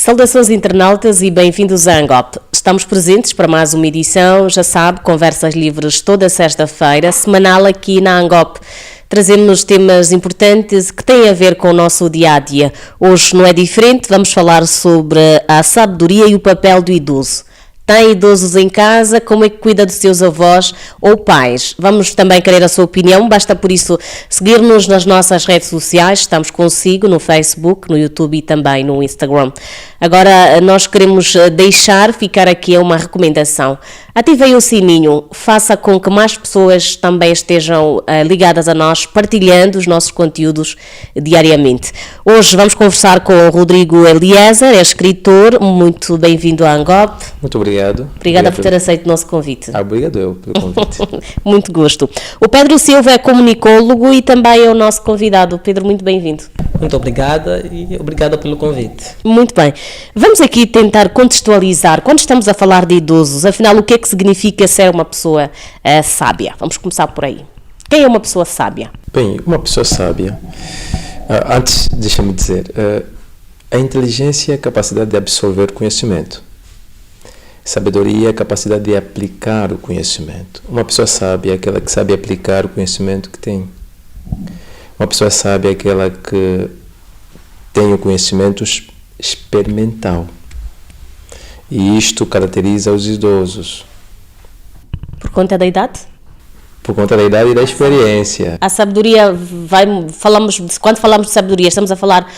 Saudações internautas e bem-vindos à Angop. Estamos presentes para mais uma edição, já sabe, conversas livres toda sexta-feira, semanal aqui na Angop. Trazemos temas importantes que têm a ver com o nosso dia-a-dia. Hoje não é diferente, vamos falar sobre a sabedoria e o papel do idoso. Tem idosos em casa, como é que cuida dos seus avós ou pais? Vamos também querer a sua opinião, basta por isso seguir-nos nas nossas redes sociais, estamos consigo no Facebook, no YouTube e também no Instagram. Agora nós queremos ficar aqui uma recomendação. Ativem o sininho, faça com que mais pessoas também estejam ligadas a nós, partilhando os nossos conteúdos diariamente. Hoje vamos conversar com o Rodrigo Eliezer, é escritor, muito bem-vindo à Angop. Muito obrigado. Obrigada por ter aceito o nosso convite. Obrigado eu pelo convite. Muito gosto. O Pedro Silva é comunicólogo e também é o nosso convidado. Pedro, muito bem-vindo. Muito obrigada e obrigada pelo convite. Muito bem. Vamos aqui tentar contextualizar, quando estamos a falar de idosos, afinal, o que é que significa ser uma pessoa sábia? Vamos começar por aí. Quem é uma pessoa sábia? Bem, uma pessoa sábia, antes, deixa-me dizer, a inteligência é a capacidade de absorver conhecimento. Sabedoria é a capacidade de aplicar o conhecimento. Uma pessoa sábia é aquela que sabe aplicar o conhecimento que tem. Uma pessoa sábia é aquela que tem o conhecimento experimental. E isto caracteriza os idosos. Por conta da idade? Por conta da idade e da experiência. A sabedoria, quando falamos de sabedoria, estamos a falar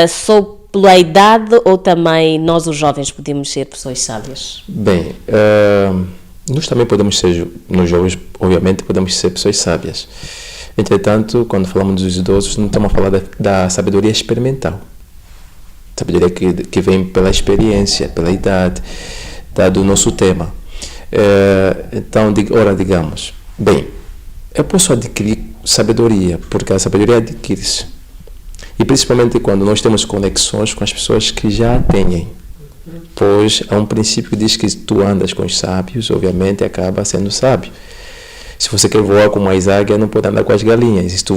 só pela idade ou também nós, os jovens, podemos ser pessoas sábias? Bem, nós também podemos ser, nós jovens, obviamente, podemos ser pessoas sábias. Entretanto, quando falamos dos idosos, não estamos a falar da sabedoria experimental. Sabedoria que vem pela experiência, pela idade, dado o nosso tema. Então, digamos, bem, eu posso adquirir sabedoria, porque a sabedoria adquire-se. E principalmente quando nós temos conexões com as pessoas que já a têm. Pois há um princípio que diz que se tu andas com os sábios, obviamente acaba sendo sábio. Se você quer voar com as águias, não pode andar com as galinhas. Se tu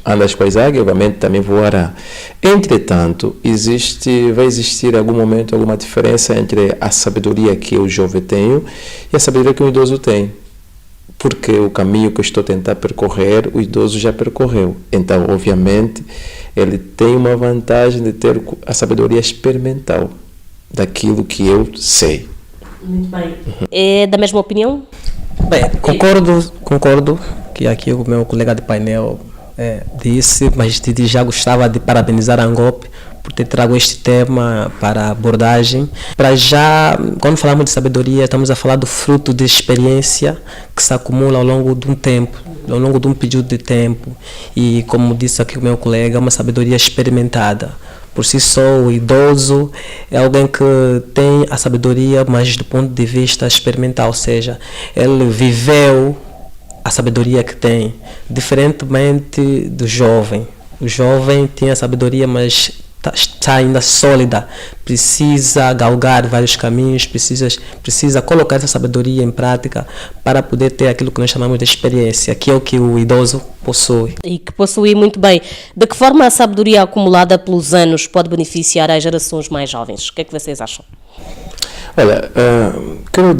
andas com as águias, obviamente também voará. Entretanto, vai existir em algum momento alguma diferença entre a sabedoria que o jovem tem e a sabedoria que o idoso tem. Porque o caminho que eu estou a tentar percorrer, o idoso já percorreu. Então, obviamente, ele tem uma vantagem de ter a sabedoria experimental daquilo que eu sei. Muito bem. É da mesma opinião? Bem, concordo que aqui o meu colega de painel disse, mas já gostava de parabenizar a Angop por ter trago este tema para a abordagem. Para já, quando falamos de sabedoria, estamos a falar do fruto de experiência que se acumula ao longo de um tempo, ao longo de um período de tempo. E como disse aqui o meu colega, é uma sabedoria experimentada. Por si só, o idoso é alguém que tem a sabedoria, mas do ponto de vista experimental, ou seja, ele viveu a sabedoria que tem, diferentemente do jovem. O jovem tem a sabedoria, mas está ainda sólida, precisa galgar vários caminhos, precisa colocar essa sabedoria em prática para poder ter aquilo que nós chamamos de experiência, que é o que o idoso possui. E que possui muito bem. De que forma a sabedoria acumulada pelos anos pode beneficiar as gerações mais jovens? O que é que vocês acham? Olha, quero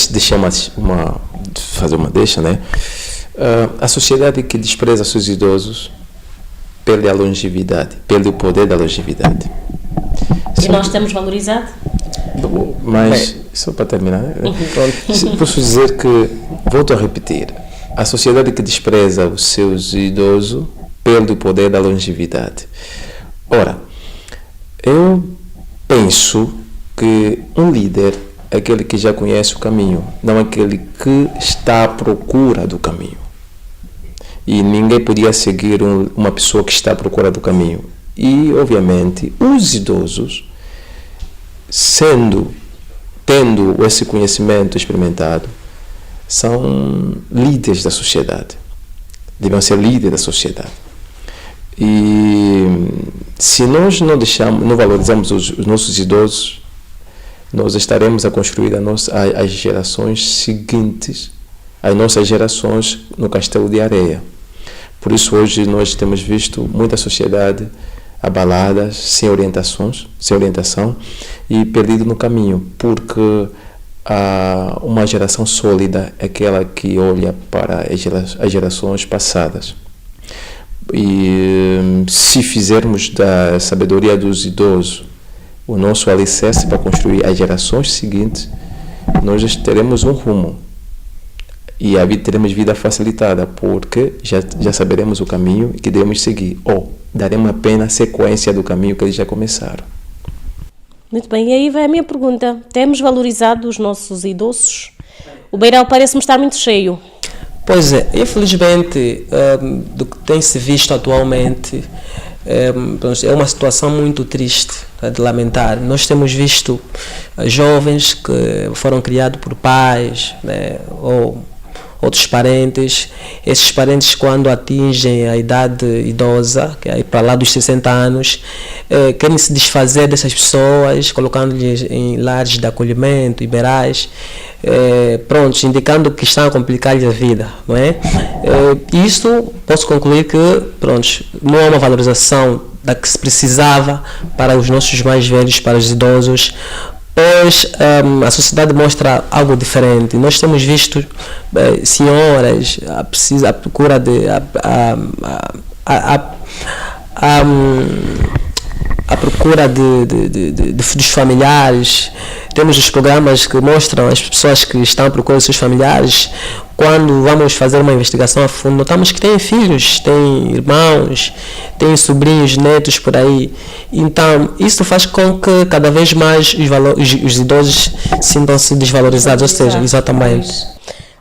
deixar fazer uma deixa, né? A sociedade que despreza seus idosos perde a longevidade, perde o poder da longevidade. E nós temos valorizado? Mas, só para terminar, posso dizer que, volto a repetir, a sociedade que despreza os seus idosos perde o poder da longevidade. Ora, eu penso que um líder é aquele que já conhece o caminho, não aquele que está à procura do caminho. E ninguém podia seguir uma pessoa que está à procura do caminho. E, obviamente, os idosos, tendo esse conhecimento experimentado, são líderes da sociedade. Devem ser líderes da sociedade. E se nós não valorizamos os nossos idosos, nós estaremos a construir as gerações seguintes, as nossas gerações no castelo de areia. Por isso hoje nós temos visto muita sociedade abaladas, sem orientação e perdido no caminho, porque uma geração sólida é aquela que olha para as gerações passadas. E se fizermos da sabedoria dos idosos o nosso alicerce para construir as gerações seguintes, nós teremos um rumo e teremos vida facilitada, porque já saberemos o caminho que devemos seguir, ou daremos apenas sequência do caminho que eles já começaram. Muito bem, e aí vai a minha pergunta. Temos valorizado os nossos idosos? O beiral parece-me estar muito cheio. Pois é, infelizmente, do que tem se visto atualmente, é uma situação muito triste, de lamentar. Nós temos visto jovens que foram criados por pais, né, ou outros parentes. Esses parentes, quando atingem a idade idosa, que é para lá dos 60 anos, querem se desfazer dessas pessoas, colocando-lhes em lares de acolhimento, iberais, indicando que estão a complicar-lhes a vida, não é? Isso posso concluir que, não há uma valorização da que se precisava para os nossos mais velhos, para os idosos, pois a sociedade mostra algo diferente. Nós temos visto senhoras à procura à procura dos familiares. Temos os programas que mostram as pessoas que estão à procura dos seus familiares. Quando vamos fazer uma investigação a fundo, notamos que têm filhos, têm irmãos, têm sobrinhos, netos por aí. Então, isso faz com que cada vez mais os idosos sintam-se desvalorizados, ou seja, exatamente.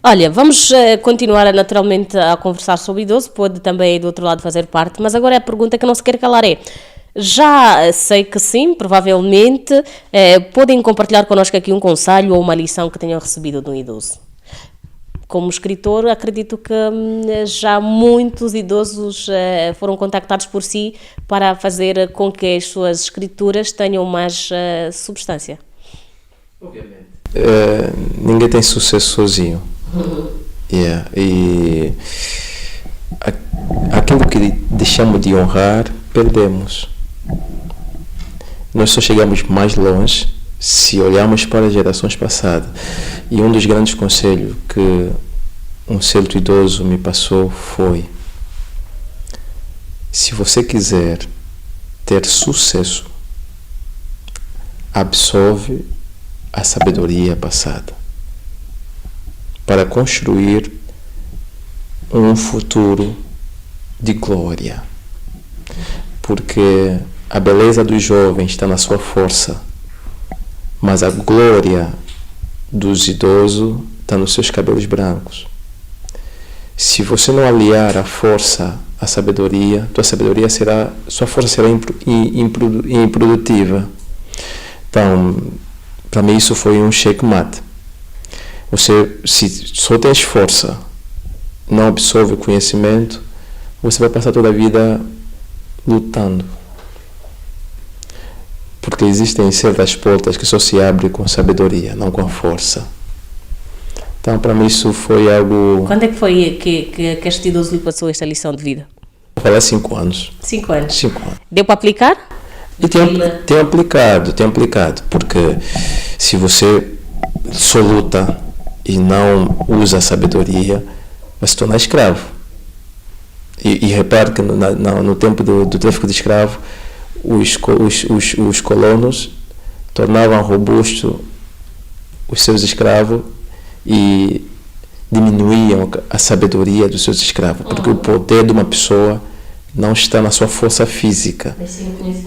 Olha, vamos continuar naturalmente a conversar sobre o idoso, pode também do outro lado fazer parte, mas agora a pergunta que não se quer calar é: já sei que sim, provavelmente, podem compartilhar connosco aqui um conselho ou uma lição que tenham recebido de um idoso. Como escritor, acredito que já muitos idosos foram contactados por si para fazer com que as suas escrituras tenham mais substância. Obviamente. Ninguém tem sucesso sozinho. E aquilo que deixamos de honrar, perdemos. Nós só chegamos mais longe se olharmos para as gerações passadas. E um dos grandes conselhos que um certo idoso me passou foi: se você quiser ter sucesso, absorve a sabedoria passada para construir um futuro de glória. Porque a beleza dos jovens está na sua força, mas a glória dos idosos está nos seus cabelos brancos. Se você não aliar a força à sabedoria, sua força será improdutiva. Então, para mim isso foi um checkmate. Você, se só tens força, não absorve o conhecimento, você vai passar toda a vida lutando. Porque existem certas portas que só se abrem com sabedoria, não com força. Então, para mim, isso foi algo... Quando é que foi que este idoso lhe passou esta lição de vida? Vou falar 5 anos. 5 anos? 5 anos. Deu para aplicar? E tenho aplicado, porque se você só luta e não usa a sabedoria, vai se tornar escravo. E repare que no tempo do tráfico de escravo, os colonos tornavam robustos os seus escravos e diminuíam a sabedoria dos seus escravos, porque o poder de uma pessoa não está na sua força física,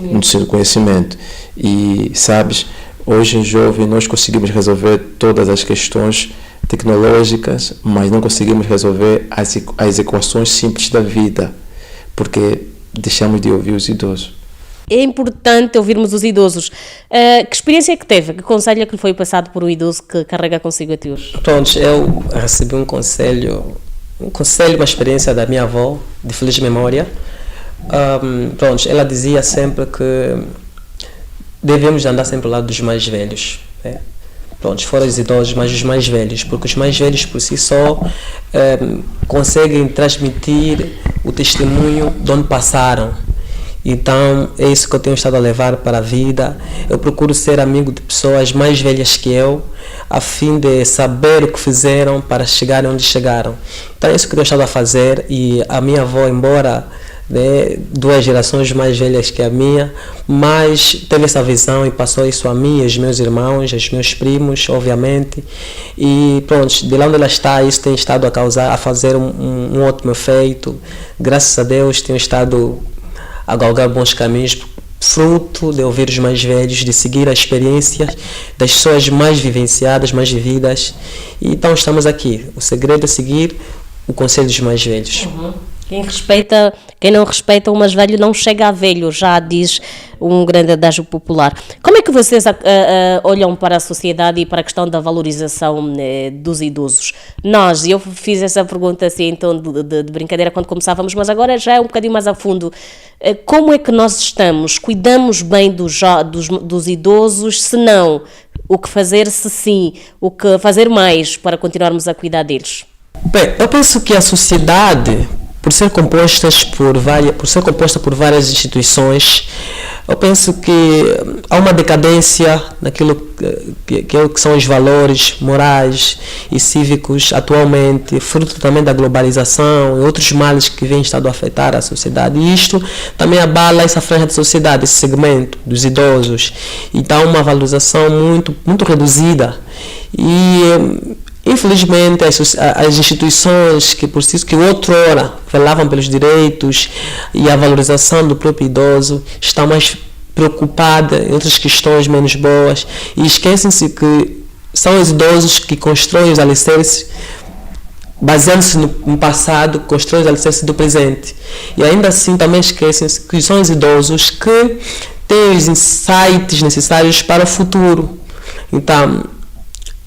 no seu conhecimento. E sabes, hoje em jovem nós conseguimos resolver todas as questões tecnológicas, mas não conseguimos resolver as equações simples da vida, porque deixamos de ouvir os idosos. É importante ouvirmos os idosos. Que experiência é que teve? Que conselho é que lhe foi passado por um idoso que carrega consigo até hoje? Eu recebi um conselho, uma experiência da minha avó, de feliz memória. Ela dizia sempre que devemos andar sempre ao lado dos mais velhos. Né? Fora os idosos, mas os mais velhos, porque os mais velhos por si só conseguem transmitir o testemunho de onde passaram. Então é isso que eu tenho estado a levar para a vida. Eu procuro ser amigo de pessoas mais velhas que eu, a fim de saber o que fizeram para chegarem onde chegaram. Então é isso que eu tenho estado a fazer. E a minha avó, embora, né, 2 gerações mais velhas que a minha, mas teve essa visão e passou isso a mim, aos meus irmãos, aos meus primos, obviamente. E pronto, de lá onde ela está, isso tem estado a fazer um ótimo efeito. Graças a Deus tenho estado a galgar bons caminhos, fruto de ouvir os mais velhos, de seguir a experiência das pessoas mais vivenciadas, mais vividas. E então estamos aqui. O segredo é seguir o conselho dos mais velhos. Quem não respeita o mais velho não chega a velho, já diz um grande adágio popular. Como é que vocês olham para a sociedade e para a questão da valorização dos idosos? Eu fiz essa pergunta assim, então, de brincadeira quando começávamos, mas agora já é um bocadinho mais a fundo. Como é que nós estamos? Cuidamos bem dos idosos? Se não, o que fazer se sim? O que fazer mais para continuarmos a cuidar deles? Bem, eu penso que a sociedade, por ser composta por várias instituições, eu penso que há uma decadência naquilo que são os valores morais e cívicos atualmente, fruto também da globalização e outros males que vêm estado a afetar a sociedade. E isto também abala essa franja de sociedade, esse segmento dos idosos. Então, uma valorização muito, muito reduzida. E infelizmente, as instituições que outrora velavam pelos direitos e a valorização do próprio idoso estão mais preocupadas em outras questões menos boas e esquecem-se que são os idosos que constroem os alicerces, baseando-se no passado, constroem os alicerces do presente. E ainda assim também esquecem-se que são os idosos que têm os insights necessários para o futuro. Então,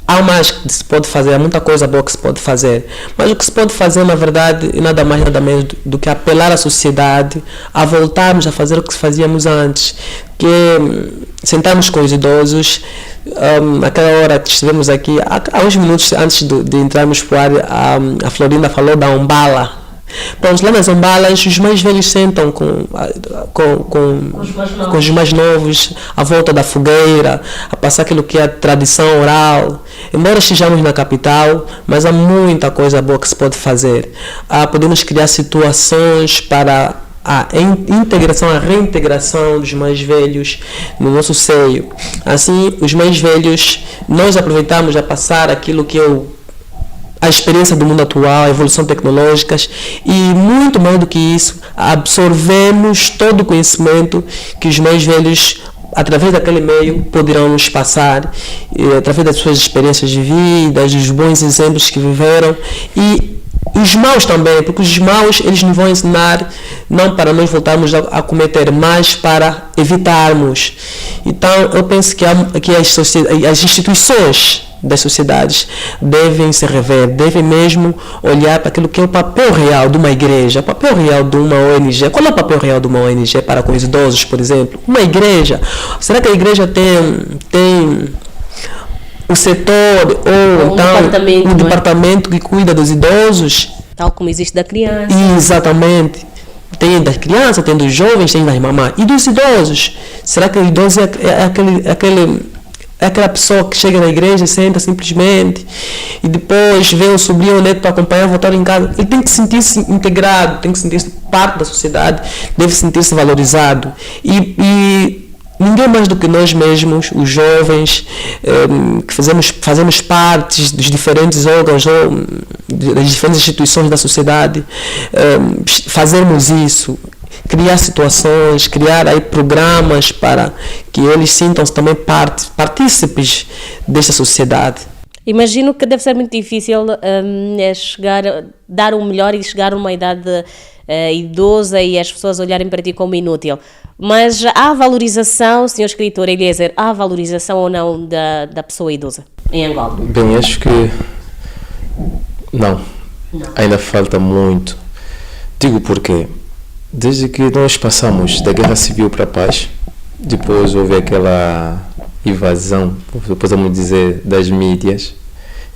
há mais que se pode fazer, há muita coisa boa que se pode fazer, mas o que se pode fazer, na verdade, é nada mais, nada menos do que apelar à sociedade a voltarmos a fazer o que fazíamos antes, que é sentarmos com os idosos. Aquela hora que estivemos aqui, há uns minutos antes de entrarmos para o ar, a Florinda falou da Umbala. Pronto, lá nas Umbalas, os mais velhos sentam com os mais novos, à volta da fogueira, a passar aquilo que é a tradição oral. Embora estejamos na capital, mas há muita coisa boa que se pode fazer. Podemos criar situações para a integração, a reintegração dos mais velhos no nosso seio. Assim, os mais velhos, nós aproveitamos a passar aquilo que a experiência do mundo atual, a evolução tecnológica e, muito mais do que isso, absorvemos todo o conhecimento que os mais velhos, através daquele meio, poderão nos passar, através das suas experiências de vida, dos bons exemplos que viveram e os maus também, porque os maus eles nos vão ensinar não para nós voltarmos a cometer, mas para evitarmos. Então eu penso que as instituições das sociedades devem se rever, devem mesmo olhar para aquilo que é o papel real de uma igreja, o papel real de uma ONG. Qual é o papel real de uma ONG para com os idosos, por exemplo? Uma igreja. Será que a igreja tem o setor ou então um departamento que cuida dos idosos? Tal como existe da criança. Exatamente. Tem das crianças, tem dos jovens, tem das mamães. E dos idosos? Será que o idoso é aquela pessoa que chega na igreja, senta simplesmente e depois vê o sobrinho ou o neto para acompanhar, voltar em casa? Ele tem que sentir-se integrado, tem que sentir-se parte da sociedade, deve sentir-se valorizado. E ninguém mais do que nós mesmos, os jovens, que fazemos parte dos diferentes órgãos, das diferentes instituições da sociedade, fazermos isso. Criar situações, criar aí programas para que eles sintam-se também partícipes desta sociedade. Imagino que deve ser muito difícil dar o melhor e chegar a uma idade idosa e as pessoas olharem para ti como inútil. Mas há valorização, Sr. Escritor Eliezer, há valorização ou não da pessoa idosa em Angola? Bem, acho que não. Ainda falta muito. Digo porque desde que nós passamos da guerra civil para a paz, depois houve aquela invasão, podemos dizer, das mídias.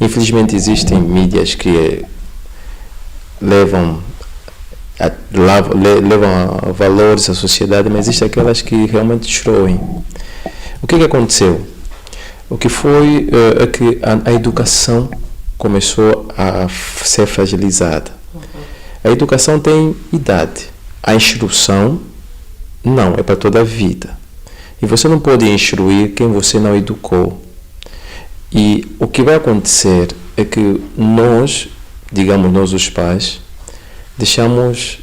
Infelizmente existem mídias que levam levam a valores à sociedade, mas existem aquelas que realmente destroem. O que aconteceu? O que foi é que a educação começou a ser fragilizada. A educação tem idade. A instrução não, é para toda a vida. E você não pode instruir quem você não educou. E o que vai acontecer é que nós, digamos nós os pais, deixamos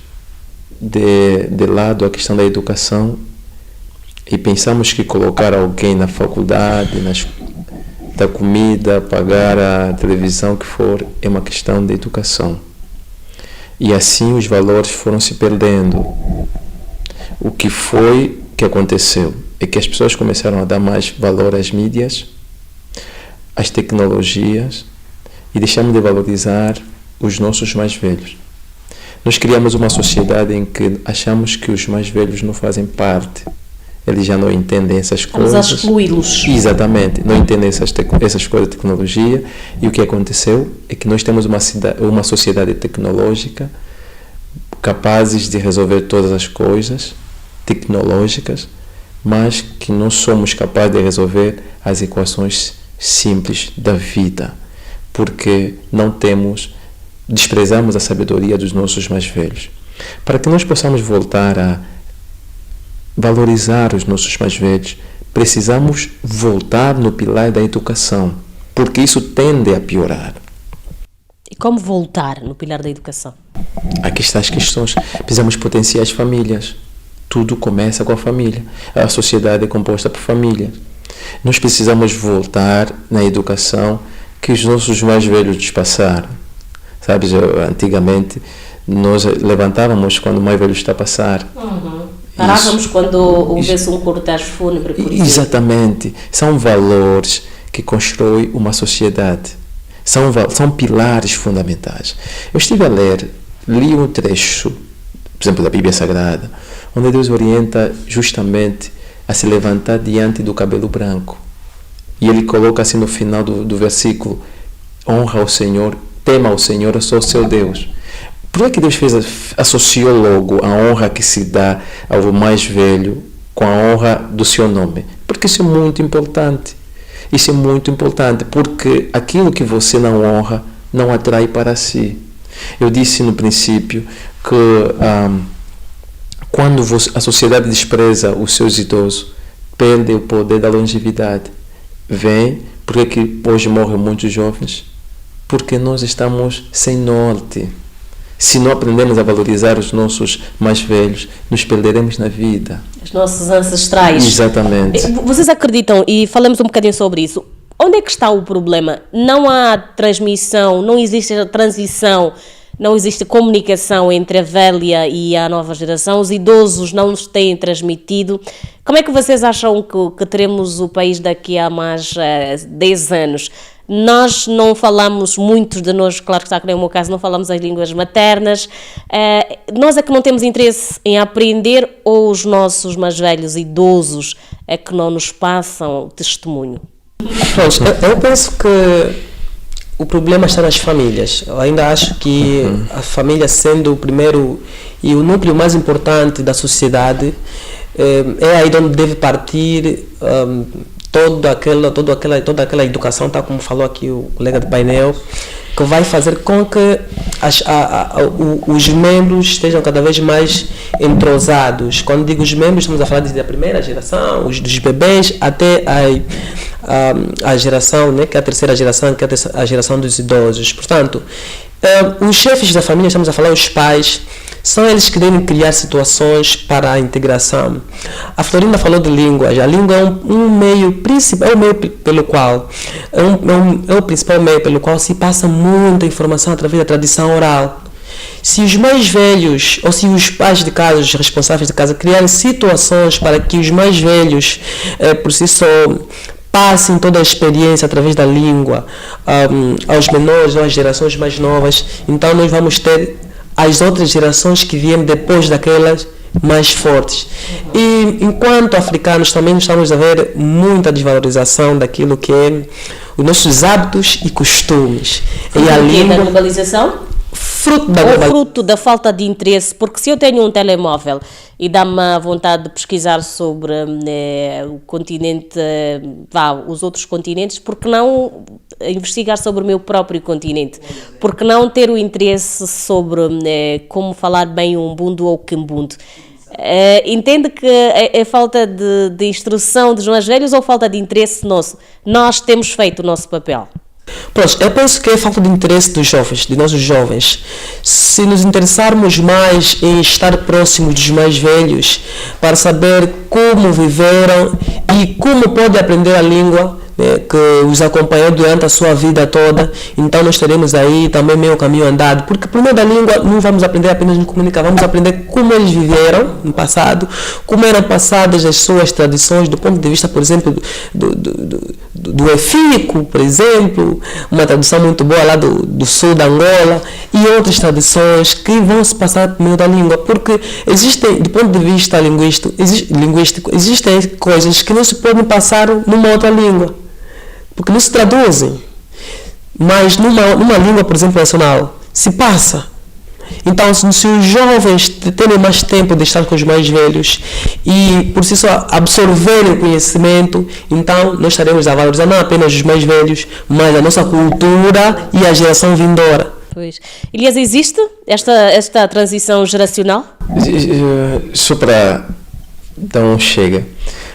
de lado a questão da educação e pensamos que colocar alguém na faculdade, da comida, pagar a televisão, que for, é uma questão de educação. E assim os valores foram se perdendo. O que aconteceu é que as pessoas começaram a dar mais valor às mídias, às tecnologias, e deixamos de valorizar os nossos mais velhos. Nós criamos uma sociedade em que achamos que os mais velhos não fazem parte. Eles já não entendem essas coisas. Vamos a excluí-los. Exatamente. Não entendem essas coisas de tecnologia. E o que aconteceu é que nós temos uma sociedade tecnológica capazes de resolver todas as coisas tecnológicas, mas que não somos capazes de resolver as equações simples da vida, porque desprezamos a sabedoria dos nossos mais velhos. Para que nós possamos voltar a valorizar os nossos mais velhos, precisamos voltar no pilar da educação, porque isso tende a piorar. E como voltar no pilar da educação? Aqui estão as questões. Precisamos potenciar as famílias. Tudo começa com a família. A sociedade é composta por famílias. Nós precisamos voltar na educação que os nossos mais velhos nos passaram. Sabes, antigamente nós levantávamos quando o mais velho está a passar. Parávamos quando houvesse um cortejo fúnebre, por exemplo. Exatamente. São valores que constroem uma sociedade. São pilares fundamentais. Eu estive a li um trecho, por exemplo, da Bíblia Sagrada, onde Deus orienta justamente a se levantar diante do cabelo branco. E ele coloca assim no final do versículo: honra ao Senhor, tema ao Senhor, eu sou o seu Deus. Por que Deus associou logo a honra que se dá ao mais velho com a honra do seu nome? Porque isso é muito importante. Isso é muito importante, porque aquilo que você não honra não atrai para si. Eu disse no princípio que quando a sociedade despreza os seus idosos, perde o poder da longevidade. Vem, porque hoje morrem muitos jovens? Porque nós estamos sem norte. Se não aprendemos a valorizar os nossos mais velhos, nos perderemos na vida. Os nossos ancestrais. Exatamente. Vocês acreditam, e falamos um bocadinho sobre isso, onde é que está o problema? Não há transmissão, não existe a transição, não existe comunicação entre a velha e a nova geração, os idosos não nos têm transmitido. Como é que vocês acham que teremos o país daqui a mais 10 anos? Nós não falamos, muitos de nós, claro que está, no meu caso, não falamos as línguas maternas. Nós é que não temos interesse em aprender, ou os nossos mais velhos idosos é que não nos passam testemunho? Eu penso que o problema está nas famílias. Eu ainda acho que a família, sendo o primeiro e o núcleo mais importante da sociedade, é aí de onde deve partir toda aquela educação, tal como falou aqui o colega de painel, que vai fazer com que os membros estejam cada vez mais entrosados. Quando digo os membros, estamos a falar desde a primeira geração, dos bebês, até a geração, né, que é a terceira geração, que é a geração dos idosos. Portanto, os chefes da família, estamos a falar os pais, são eles que devem criar situações para a integração. A Florinda falou de línguas. A língua é um meio principal, é o principal meio pelo qual se passa muita informação através da tradição oral. Se os mais velhos, ou se os pais de casa, os responsáveis de casa, criarem situações para que os mais velhos, por si só, passem toda a experiência através da língua aos menores ou às gerações mais novas, então nós vamos ter as outras gerações que vêm depois daquelas mais fortes. E enquanto africanos também estamos a ver muita desvalorização daquilo que é os nossos hábitos e costumes. E a língua da globalização? fruto da falta de interesse, porque se eu tenho um telemóvel e dá-me a vontade de pesquisar sobre o continente, os outros continentes, por que não investigar sobre o meu próprio continente? Por que não ter o interesse sobre como falar bem o Ubuntu ou o Kimbuntu? Entende que é falta de instrução dos mais velhos ou falta de interesse nosso? Nós temos feito o nosso papel. Pronto, eu penso que é falta de interesse dos jovens, de nossos jovens. Se nos interessarmos mais em estar próximos dos mais velhos, para saber como viveram e como podem aprender a língua, que os acompanhou durante a sua vida toda, então nós teremos aí também meio caminho andado, porque por meio da língua não vamos aprender apenas a comunicar, vamos aprender como eles viveram no passado, como eram passadas as suas tradições, do ponto de vista, por exemplo, do efílico, por exemplo, uma tradução muito boa lá do sul da Angola, e outras tradições que vão se passar por meio da língua, porque existem, do ponto de vista linguístico, existem coisas que não se podem passar numa outra língua, porque não se traduzem, mas numa língua, por exemplo, nacional, se passa. Então, se os jovens terem mais tempo de estar com os mais velhos e, por si só, absorverem o conhecimento, então nós estaremos a valorizar não apenas os mais velhos, mas a nossa cultura e a geração vindoura. Pois. Elias, existe esta transição geracional? Só para dar um chega.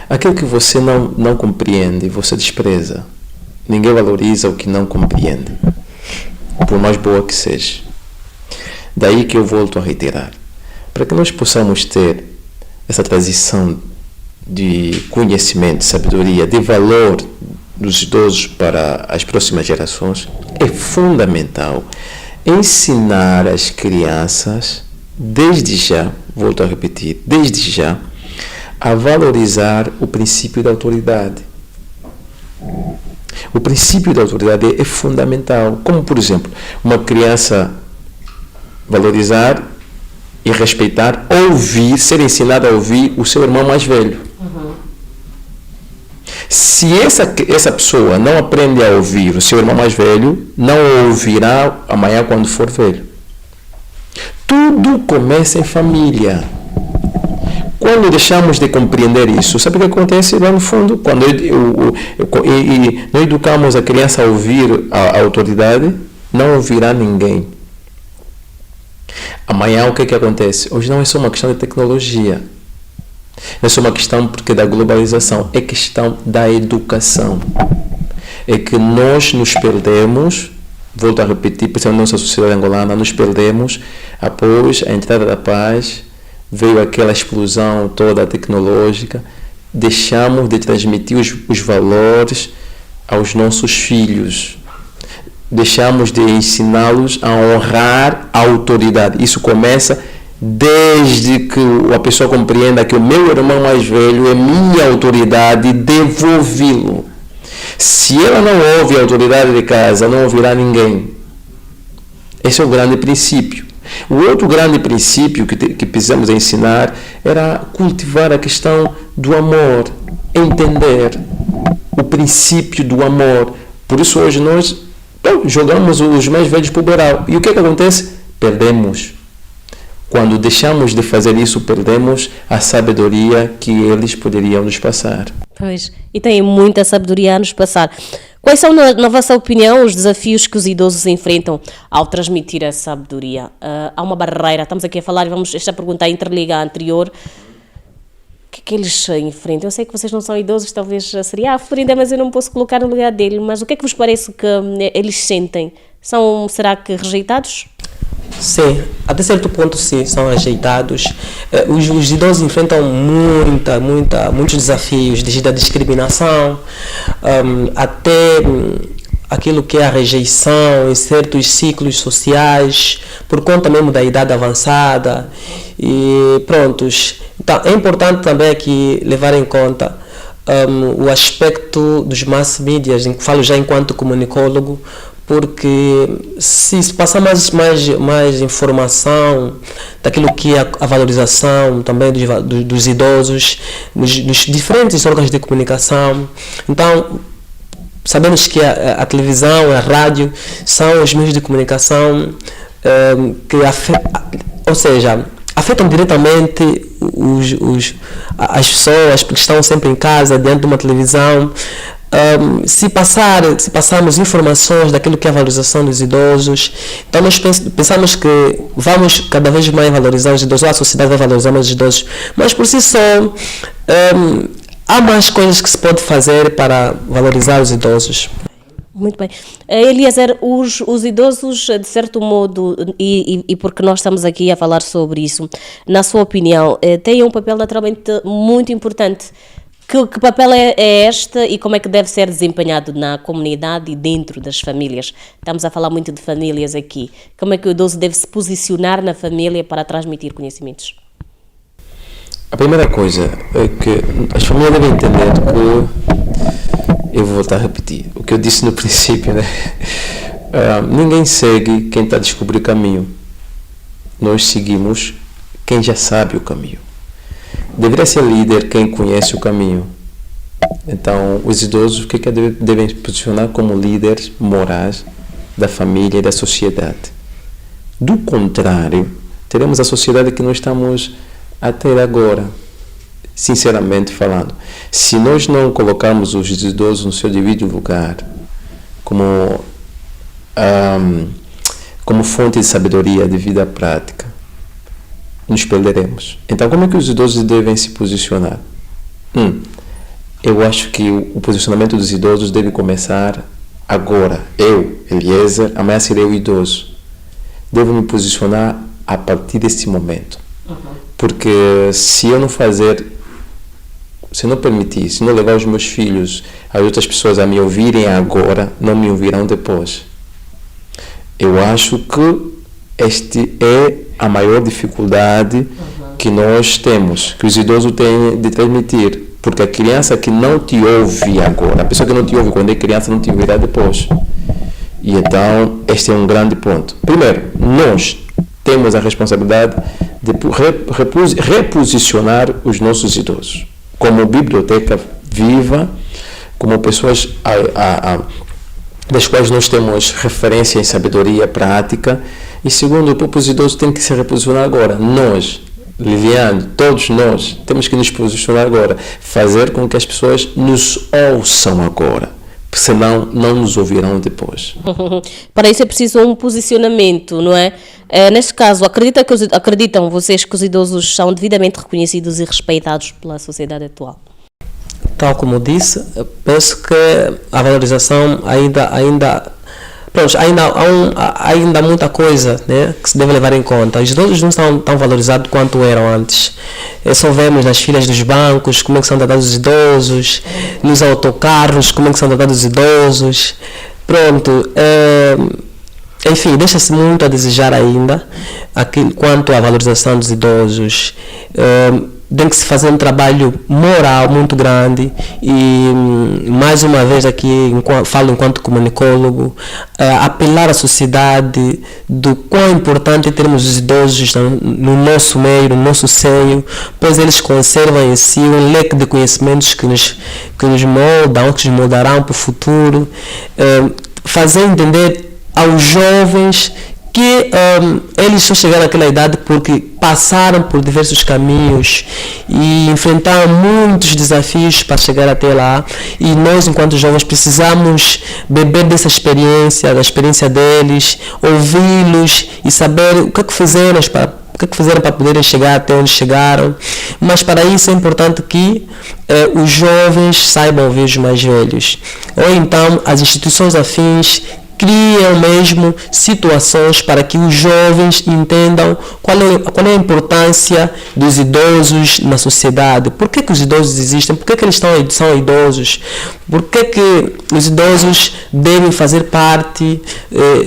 Aquilo que você não compreende, você despreza. Ninguém valoriza o que não compreende, por mais boa que seja. Daí que eu volto a reiterar. Para que nós possamos ter essa transição de conhecimento, de sabedoria, de valor dos idosos para as próximas gerações, é fundamental ensinar as crianças, desde já, volto a repetir, desde já, a valorizar o princípio da autoridade. O princípio da autoridade é fundamental. Como, por exemplo, uma criança valorizar e respeitar, ouvir, ser ensinada a ouvir o seu irmão mais velho. Uhum. Se essa pessoa não aprende a ouvir o seu irmão mais velho, não ouvirá amanhã quando for velho. Tudo começa em família. Quando deixamos de compreender isso, sabe o que acontece lá no fundo? Quando nós educamos a criança a ouvir a autoridade, não ouvirá ninguém. Amanhã o que acontece? Hoje não é só uma questão de tecnologia. Não é só uma questão porque da globalização. É questão da educação. É que nós nos perdemos, volto a repetir, principalmente na nossa sociedade angolana, nos perdemos após a entrada da paz, veio aquela explosão toda tecnológica, deixamos de transmitir os valores aos nossos filhos. Deixamos de ensiná-los a honrar a autoridade. Isso começa desde que a pessoa compreenda que o meu irmão mais velho é minha autoridade, devo ouvi-lo. Se ela não ouve a autoridade de casa, não ouvirá ninguém. Esse é o grande princípio. O outro grande princípio que precisamos ensinar era cultivar a questão do amor, entender o princípio do amor. Por isso hoje nós jogamos os mais velhos para o beiral. E o que acontece? Perdemos. Quando deixamos de fazer isso, perdemos a sabedoria que eles poderiam nos passar. Pois, e têm muita sabedoria a nos passar. Quais são, na vossa opinião, os desafios que os idosos enfrentam ao transmitir a sabedoria? Há uma barreira, estamos aqui a falar, esta pergunta interliga à anterior. O que é que eles enfrentam? Eu sei que vocês não são idosos, talvez seria a Florinda, mas eu não posso colocar no lugar dele. Mas o que é que vos parece que eles sentem? Será que rejeitados? Sim, até certo ponto sim, são rejeitados. Os idosos enfrentam muitos desafios, desde a discriminação até aquilo que é a rejeição em certos ciclos sociais, por conta mesmo da idade avançada e prontos. Então é importante também aqui levar em conta o aspecto dos mass media, falo já enquanto comunicólogo, porque se passar mais informação daquilo que é a valorização também dos idosos nos diferentes órgãos de comunicação, então sabemos que a televisão, a rádio são os meios de comunicação ou seja, afetam diretamente as pessoas porque estão sempre em casa, diante de uma televisão. Se passarmos informações daquilo que é a valorização dos idosos, então nós pensamos que vamos cada vez mais valorizar os idosos, ou a sociedade vai valorizar mais os idosos, mas por si só há mais coisas que se pode fazer para valorizar os idosos. Muito bem. Eliezer, os idosos, de certo modo, e porque nós estamos aqui a falar sobre isso, na sua opinião, têm um papel naturalmente muito importante. Que papel é este e como é que deve ser desempenhado na comunidade e dentro das famílias? Estamos a falar muito de famílias aqui. Como é que o idoso deve se posicionar na família para transmitir conhecimentos? A primeira coisa é que as famílias devem entender que, eu vou voltar a repetir, o que eu disse no princípio, né? Ninguém segue quem está a descobrir o caminho. Nós seguimos quem já sabe o caminho. Deveria ser líder quem conhece o caminho. Então, os idosos, o que devem se posicionar como líderes morais da família e da sociedade. Do contrário, teremos a sociedade que nós estamos a ter agora, sinceramente falando. Se nós não colocarmos os idosos no seu devido lugar, como fonte de sabedoria de vida prática, nos perderemos. Então, como é que os idosos devem se posicionar? Eu acho que o posicionamento dos idosos deve começar agora. Eu, Eliezer, amanhã serei o idoso. Devo me posicionar a partir desse momento. Porque se eu não fazer, se não permitir, se não levar os meus filhos, as outras pessoas a me ouvirem agora, não me ouvirão depois. Eu acho que este é a maior dificuldade que nós temos, que os idosos têm de transmitir, porque a criança que não te ouve agora, a pessoa que não te ouve quando é criança, não te ouvirá depois. E então, este é um grande ponto. Primeiro, nós temos a responsabilidade de reposicionar os nossos idosos como biblioteca viva, como pessoas das quais nós temos referência em sabedoria prática. E segundo, o próprio idoso tem que se reposicionar agora. Nós, Liliane, todos nós, temos que nos posicionar agora. Fazer com que as pessoas nos ouçam agora. Senão, não nos ouvirão depois. Para isso é preciso um posicionamento, não é? Neste caso, acreditam vocês que os idosos são devidamente reconhecidos e respeitados pela sociedade atual? Tal como disse, penso que a valorização ainda há muita coisa, né, que se deve levar em conta. Os idosos não são tão valorizados quanto eram antes. Só vemos nas filas dos bancos como é que são tratados os idosos, nos autocarros como é que são tratados os idosos. Enfim, deixa-se muito a desejar ainda quanto à valorização dos idosos. Tem que se fazer um trabalho moral muito grande e, mais uma vez aqui, falo enquanto comunicólogo, apelar à sociedade do quão importante é termos os idosos no nosso meio, no nosso seio, pois eles conservam em si um leque de conhecimentos que nos moldam, que nos moldarão para o futuro. Fazer entender aos jovens que eles só chegaram àquela idade porque passaram por diversos caminhos e enfrentaram muitos desafios para chegar até lá, e nós, enquanto jovens, precisamos beber dessa experiência, da experiência deles, ouvi-los e saber o que é que fizeram para poderem chegar até onde chegaram. Mas para isso é importante que os jovens saibam ouvir os mais velhos, ou então as instituições afins criam mesmo situações para que os jovens entendam qual é a importância dos idosos na sociedade. Por que os idosos existem? Por que eles são idosos? Por que os idosos devem fazer parte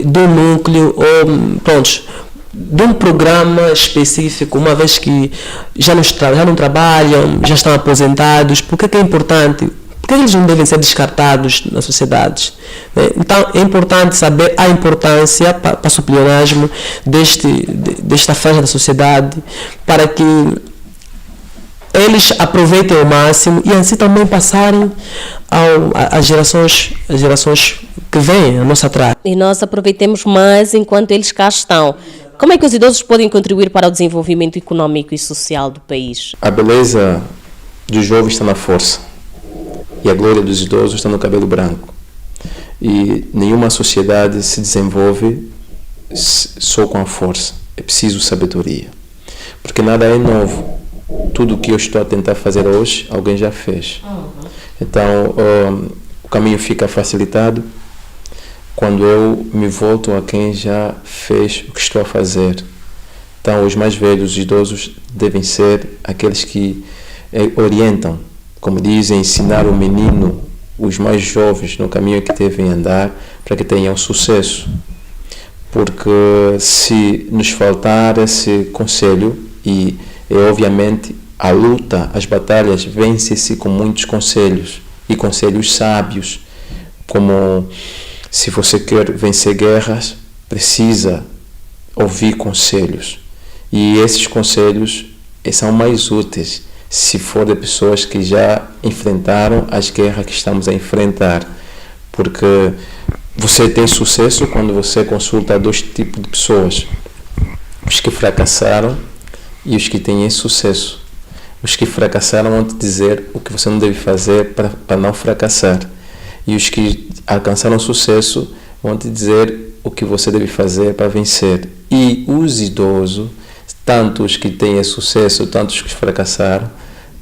do núcleo de um programa específico, uma vez que já não trabalham, já estão aposentados? Por que é importante? Porque eles não devem ser descartados na sociedade. Então é importante saber a importância para o pleonasmo desta faixa da sociedade, para que eles aproveitem ao máximo e assim também passarem às gerações que vêm a nossa atrás. E nós aproveitemos mais enquanto eles cá estão. Como é que os idosos podem contribuir para o desenvolvimento econômico e social do país? A beleza dos jovens está na força e a glória dos idosos está no cabelo branco. E nenhuma sociedade se desenvolve só com a força. É preciso sabedoria. Porque nada é novo. Tudo o que eu estou a tentar fazer hoje, alguém já fez. Então, o caminho fica facilitado quando eu me volto a quem já fez o que estou a fazer. Então, os mais velhos, os idosos, devem ser aqueles que orientam, como dizem, ensinar o menino, os mais jovens, no caminho que devem andar para que tenham sucesso. Porque se nos faltar esse conselho, e obviamente a luta, as batalhas vencem-se com muitos conselhos, e conselhos sábios, como se você quer vencer guerras, precisa ouvir conselhos. E esses conselhos são mais úteis se for de pessoas que já enfrentaram as guerras que estamos a enfrentar. Porque você tem sucesso quando você consulta dois tipos de pessoas: os que fracassaram e os que têm sucesso. Os que fracassaram vão te dizer o que você não deve fazer para não fracassar. E os que alcançaram sucesso vão te dizer o que você deve fazer para vencer. E os idosos, tanto os que têm sucesso, tanto os que fracassaram,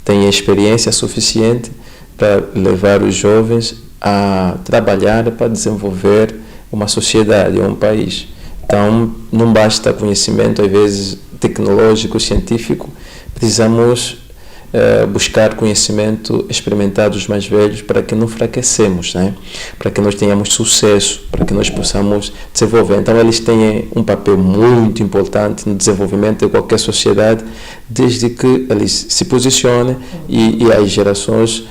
têm experiência suficiente para levar os jovens a trabalhar para desenvolver uma sociedade, um país. Então, não basta conhecimento, às vezes, tecnológico, científico, precisamos buscar conhecimento experimentado dos mais velhos para que não fracassemos, né? Para que nós tenhamos sucesso, para que nós possamos desenvolver. Então, eles têm um papel muito importante no desenvolvimento de qualquer sociedade, desde que eles se posicionem e as gerações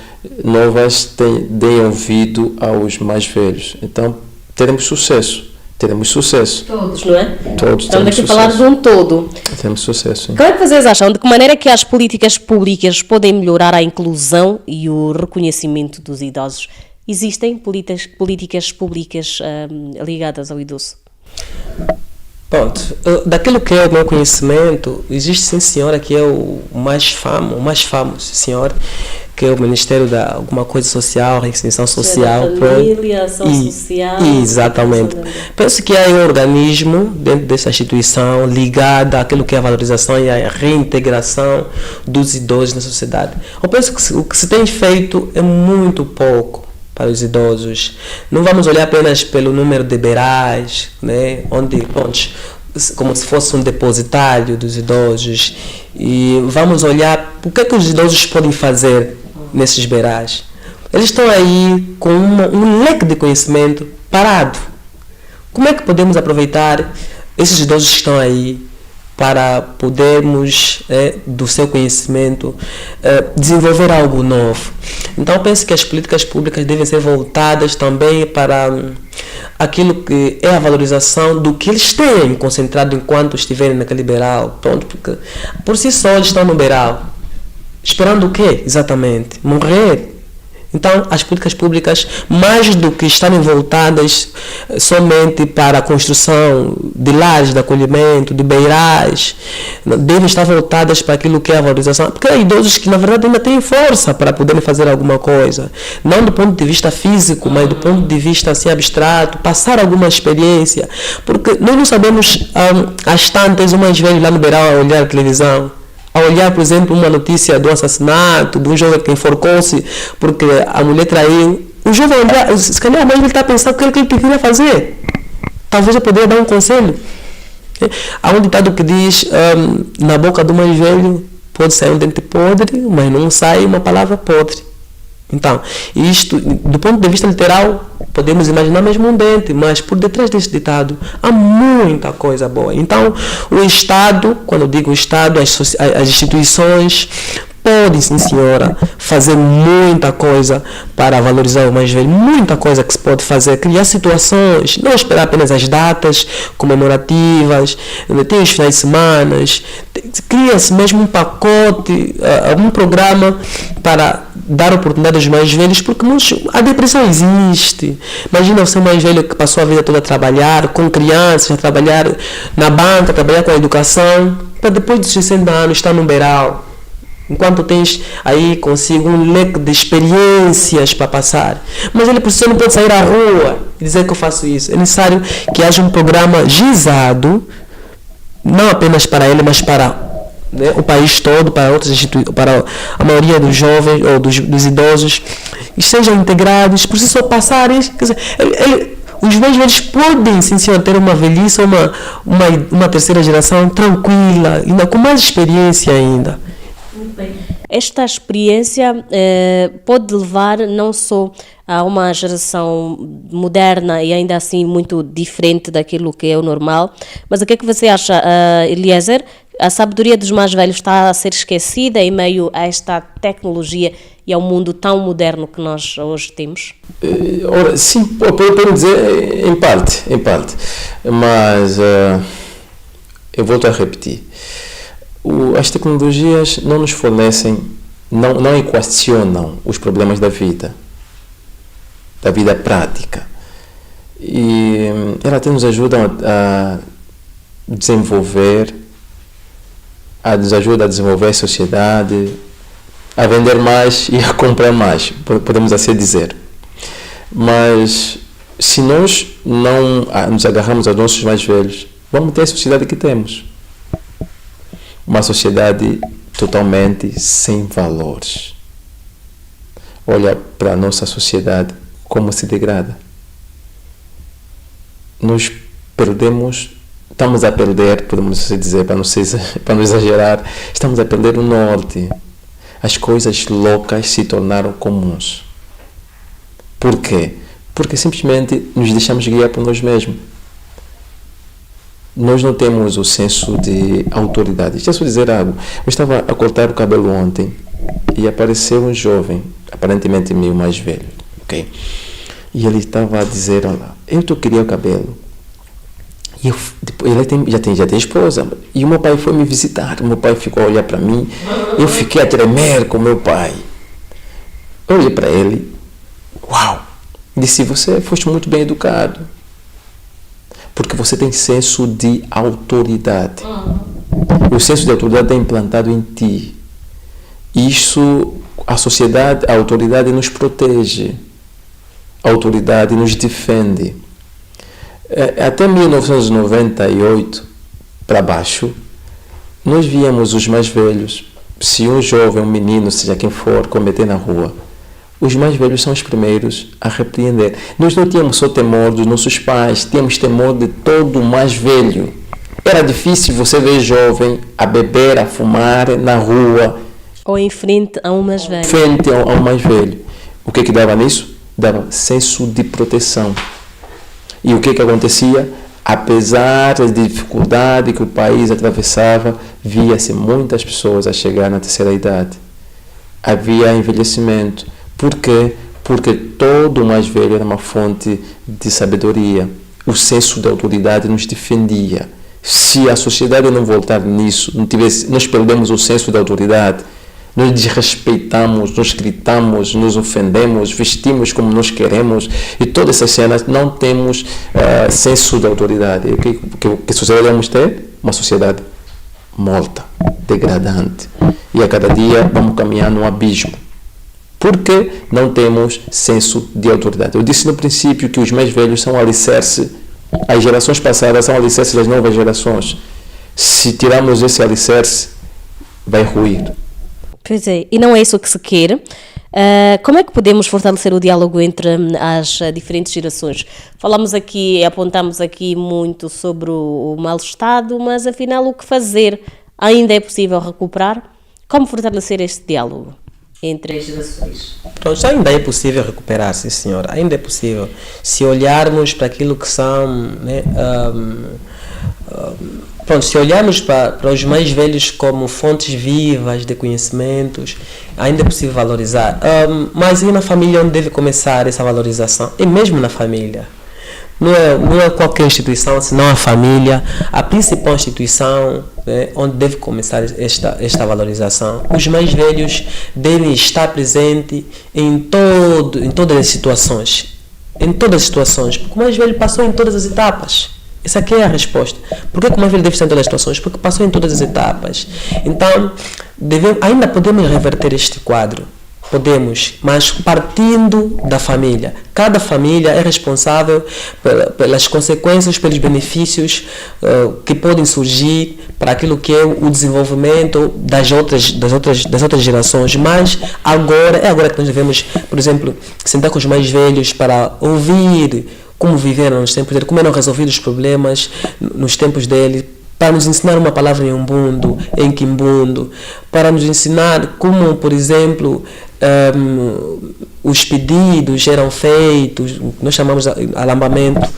novas deem ouvido aos mais velhos. Então, teremos sucesso. Todos, não é? Todos. Estamos aqui a falar de um todo. Temos sucesso, sim. Como é que vocês acham? De que maneira é que as políticas públicas podem melhorar a inclusão e o reconhecimento dos idosos? Existem políticas públicas ligadas ao idoso? Pronto, daquilo que é o meu conhecimento, existe sim, senhora, que é o mais famoso, senhora, que é o Ministério da alguma coisa social, extensão social. Família, ação social. Exatamente. Penso que há um organismo dentro dessa instituição ligado àquilo que é a valorização e a reintegração dos idosos na sociedade. Eu penso que o que se tem feito é muito pouco para os idosos. Não vamos olhar apenas pelo número de berais, né, onde, como se fosse um depositário dos idosos, e vamos olhar o que é que os idosos podem fazer nesses berais. Eles estão aí com um leque de conhecimento parado. Como é que podemos aproveitar esses idosos que estão aí para podermos, do seu conhecimento, desenvolver algo novo? Então, penso que as políticas públicas devem ser voltadas também para aquilo que é a valorização do que eles têm concentrado enquanto estiverem naquele beiral. Pronto, porque por si só eles estão no beiral. Esperando o quê? Exatamente? Morrer. Então, as políticas públicas, mais do que estarem voltadas somente para a construção de lares de acolhimento, de beirais, devem estar voltadas para aquilo que é a valorização. Porque há idosos que, na verdade, ainda têm força para poderem fazer alguma coisa. Não do ponto de vista físico, mas do ponto de vista assim, abstrato, passar alguma experiência. Porque nós não sabemos, as tantas, o mais velho lá no beiral a olhar a televisão, a olhar, por exemplo, uma notícia do assassinato de um jovem que enforcou-se porque a mulher traiu. O jovem, se calhar, mais ele está pensando o que ele deveria fazer. Talvez eu poderia dar um conselho. Há um ditado que diz, na boca do mais velho pode sair um dente podre, mas não sai uma palavra podre. Então, isto, do ponto de vista literal, podemos imaginar mesmo um dente, mas por detrás desse ditado há muita coisa boa. Então, o Estado, quando eu digo o Estado, as instituições pode, sim senhora, fazer muita coisa para valorizar o mais velho, muita coisa que se pode fazer, criar situações, não esperar apenas as datas comemorativas, tem os finais de semana, cria-se mesmo um pacote, um programa para dar oportunidade aos mais velhos, porque a depressão existe. Imagina você mais velho que passou a vida toda a trabalhar com crianças, a trabalhar na banca, a trabalhar com a educação, para depois dos 60 anos estar num beiral. Enquanto tens aí consigo um leque de experiências para passar. Mas ele por si não pode sair à rua e dizer que eu faço isso. É necessário que haja um programa gizado, não apenas para ele, mas para o país todo, para outras instituições, para a maioria dos jovens ou dos idosos, que sejam integrados, por si só passarem. Quer dizer, os mais velhos podem, sim senhor, ter uma velhice ou uma terceira geração tranquila, ainda com mais experiência ainda. Esta experiência pode levar não só a uma geração moderna e ainda assim muito diferente daquilo que é o normal, mas o que é que você acha, Eliezer? A sabedoria dos mais velhos está a ser esquecida em meio a esta tecnologia e ao mundo tão moderno que nós hoje temos? Ora, sim, podemos dizer em parte, mas eu volto a repetir. As tecnologias não nos fornecem, não equacionam os problemas da vida prática. E ela até nos ajuda a desenvolver, a desenvolver a sociedade, a vender mais e a comprar mais, podemos assim dizer. Mas se nós não nos agarramos aos nossos mais velhos, vamos ter a sociedade que temos. Uma sociedade totalmente sem valores. Olha para a nossa sociedade como se degrada. Nós estamos a perder, podemos dizer, para não exagerar, estamos a perder o norte. As coisas loucas se tornaram comuns. Por quê? Porque simplesmente nos deixamos guiar por nós mesmos. Nós não temos o senso de autoridade. Deixa eu só dizer algo. Eu estava a cortar o cabelo ontem e apareceu um jovem, aparentemente meio mais velho, ok? E ele estava a dizer, olha, eu queria o cabelo. E ele já tem esposa. E o meu pai foi me visitar. O meu pai ficou a olhar para mim. Eu fiquei a tremer com o meu pai. Eu olhei para ele. Uau! Disse, você foste muito bem educado. Porque você tem senso de autoridade. O senso de autoridade é implantado em ti. Isso, a autoridade nos protege. A autoridade nos defende. Até 1998 para baixo, nós víamos os mais velhos. Se um jovem, um menino, seja quem for, cometer na rua, os mais velhos são os primeiros a repreender. Nós não tínhamos só temor dos nossos pais, tínhamos temor de todo o mais velho. Era difícil você ver jovem a beber, a fumar na rua. Ou em frente a um mais velho. Frente a um mais velho. O que dava nisso? Dava senso de proteção. E o que acontecia? Apesar da dificuldade que o país atravessava, via-se muitas pessoas a chegar na terceira idade. Havia envelhecimento. Por quê? Porque todo o mais velho era uma fonte de sabedoria. O senso de autoridade nos defendia. Se a sociedade não voltar nisso, nós perdemos o senso de autoridade, nós desrespeitamos, nós gritamos, nos ofendemos, vestimos como nós queremos e todas essas cenas, não temos senso de autoridade. Que sociedade vamos ter? Uma sociedade morta, degradante. E a cada dia vamos caminhar num abismo. Porque não temos senso de autoridade. Eu disse no princípio que os mais velhos são alicerce, as gerações passadas são alicerces das novas gerações. Se tirarmos esse alicerce, vai ruir. Pois é, e não é isso que se quer. Como é que podemos fortalecer o diálogo entre as diferentes gerações? Falamos aqui, apontamos aqui muito sobre o mau estado, mas afinal o que fazer? Ainda é possível recuperar? Como fortalecer este diálogo entre as gerações? Pronto, ainda é possível recuperar, sim senhora, ainda é possível. Se olharmos para aquilo que são, né, Pronto, se olharmos para os mais velhos como fontes vivas de conhecimentos, ainda é possível valorizar. Mas e na família onde deve começar essa valorização? E mesmo na família. Não é qualquer instituição, senão a família, a principal instituição, né, onde deve começar esta valorização. Os mais velhos devem estar presentes em todas as situações. Em todas as situações. Porque o mais velho passou em todas as etapas. Essa aqui é a resposta. Por que o mais velho deve estar em todas as situações? Porque passou em todas as etapas. Então, ainda podemos reverter este quadro. Podemos, mas partindo da família. Cada família é responsável pelas consequências, pelos benefícios que podem surgir para aquilo que é o desenvolvimento das outras gerações. Mas é agora que nós devemos, por exemplo, sentar com os mais velhos para ouvir como viveram nos tempos dele, como eram resolvidos os problemas nos tempos dele, para nos ensinar uma palavra em Ubuntu, em Kimbundo, para nos ensinar como, por exemplo, os pedidos eram feitos, nós chamamos de alambamento.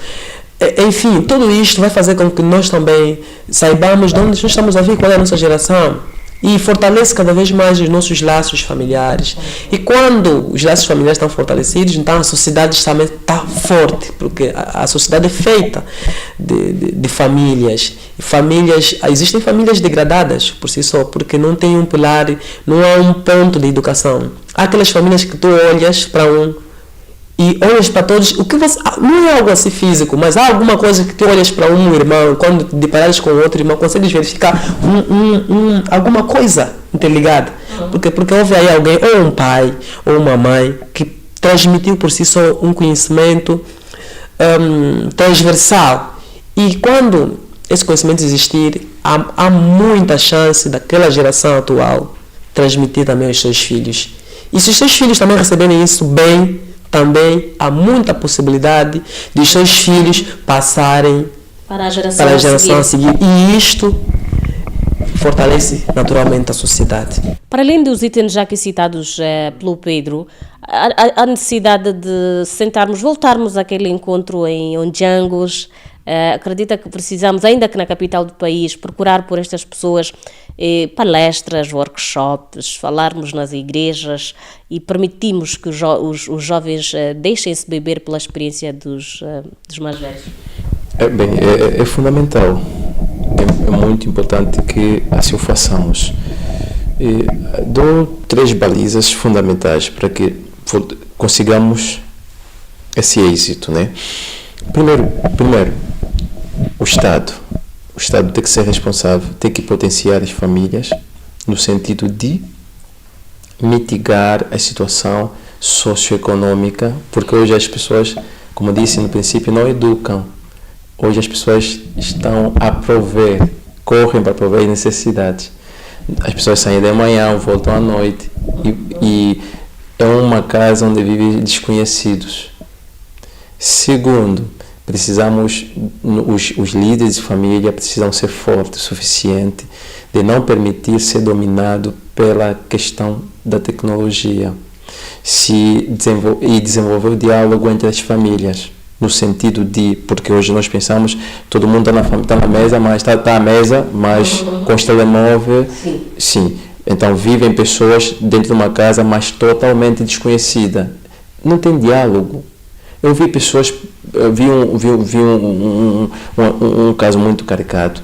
Enfim, tudo isto vai fazer com que nós também saibamos de onde nós estamos a vir, qual é a nossa geração. E fortalece cada vez mais os nossos laços familiares. E quando os laços familiares estão fortalecidos, então a sociedade também está forte, porque a sociedade é feita de famílias. E existem famílias degradadas por si só, porque não tem um pilar, não há um ponto de educação. Há aquelas famílias que tu olhas para e olhas para todos, não é algo assim físico, mas há alguma coisa que tu olhas para um irmão, quando te deparares com outro irmão, consegues verificar alguma coisa interligada. Porque houve aí alguém, ou um pai, ou uma mãe, que transmitiu por si só um conhecimento transversal. E quando esse conhecimento existir, há muita chance daquela geração atual transmitir também aos seus filhos. E se os seus filhos também receberem isso bem, também há muita possibilidade de os seus filhos passarem para a geração a seguir. E isto fortalece naturalmente a sociedade. Para além dos itens já aqui citados pelo Pedro, há necessidade de voltarmos àquele encontro em Onjangos. Acredita que precisamos, ainda que na capital do país, procurar por estas pessoas palestras, workshops, falarmos nas igrejas e permitirmos que os jovens deixem-se beber pela experiência dos mais velhos? É fundamental, é muito importante que assim o façamos. Dou 3 balizas fundamentais para que consigamos esse êxito, né? Primeiro, o Estado tem que ser responsável, tem que potenciar as famílias no sentido de mitigar a situação socioeconômica, porque hoje as pessoas, como disse no princípio, não educam. Hoje as pessoas estão a correm para prover necessidades. As pessoas saem de manhã, voltam à noite e é uma casa onde vivem desconhecidos. Segundo, os líderes de família precisam ser fortes o suficiente de não permitir ser dominado pela questão da tecnologia e desenvolver o diálogo entre as famílias, no sentido de, porque hoje nós pensamos, todo mundo está na mesa, mas está à mesa, mas com os telemóveis, sim. Então vivem pessoas dentro de uma casa, mas totalmente desconhecida. Não tem diálogo. Eu vi pessoas, um caso muito caricato.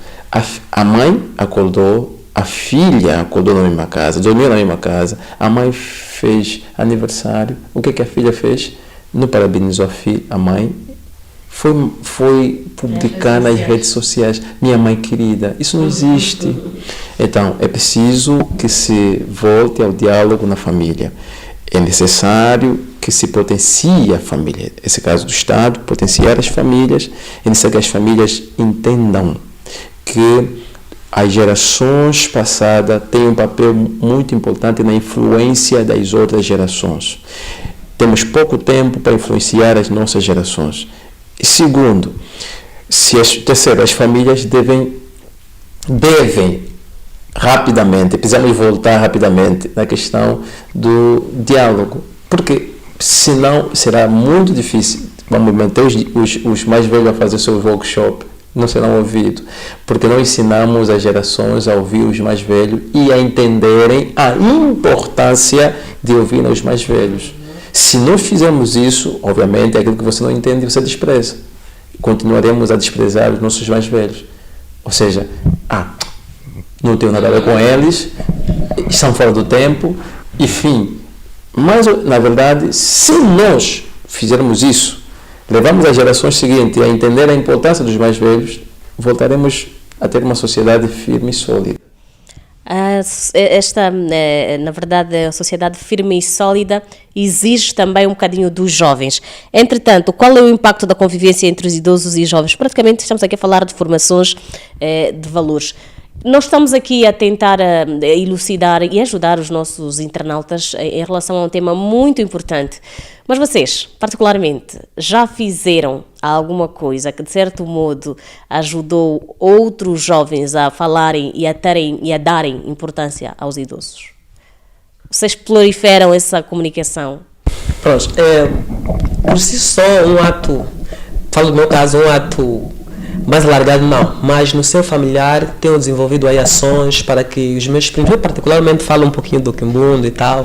A mãe acordou, a filha acordou na mesma casa, dormiu na mesma casa. A mãe fez aniversário. O que a filha fez? Não parabenizou a mãe. Foi publicar nas redes sociais. Minha mãe querida. Isso não existe. Então, é preciso que se volte ao diálogo na família. É necessário que se potencie a família. Esse caso do Estado, potenciar as famílias. É necessário que as famílias entendam que as gerações passadas têm um papel muito importante na influência das outras gerações. Temos pouco tempo para influenciar as nossas gerações. E segundo, terceiro, as famílias devem rapidamente, precisamos voltar rapidamente na questão do diálogo, porque senão será muito difícil. Vamos manter os mais velhos a fazer seu workshop, não serão ouvidos, porque não ensinamos as gerações a ouvir os mais velhos e a entenderem a importância de ouvir os mais velhos. Se nós fizermos isso, obviamente, aquilo que você não entende, você despreza. Continuaremos a desprezar os nossos mais velhos. Ou seja, não tenho nada a ver com eles, estão fora do tempo, enfim. Mas, na verdade, se nós fizermos isso, levamos as gerações seguintes a entender a importância dos mais velhos, voltaremos a ter uma sociedade firme e sólida. Na verdade, a sociedade firme e sólida exige também um bocadinho dos jovens. Entretanto, qual é o impacto da convivência entre os idosos e jovens? Praticamente estamos aqui a falar de formações de valores. Nós estamos aqui a tentar elucidar e ajudar os nossos internautas em relação a um tema muito importante. Mas vocês, particularmente, já fizeram alguma coisa que, de certo modo, ajudou outros jovens a falarem e a darem importância aos idosos? Vocês proliferam essa comunicação? Pronto, por si só um ato, falo no meu caso, um ato mais alargado não, mas no seu familiar tenho desenvolvido aí ações para que os meus primos, eu particularmente falo um pouquinho do Quimbundo e tal,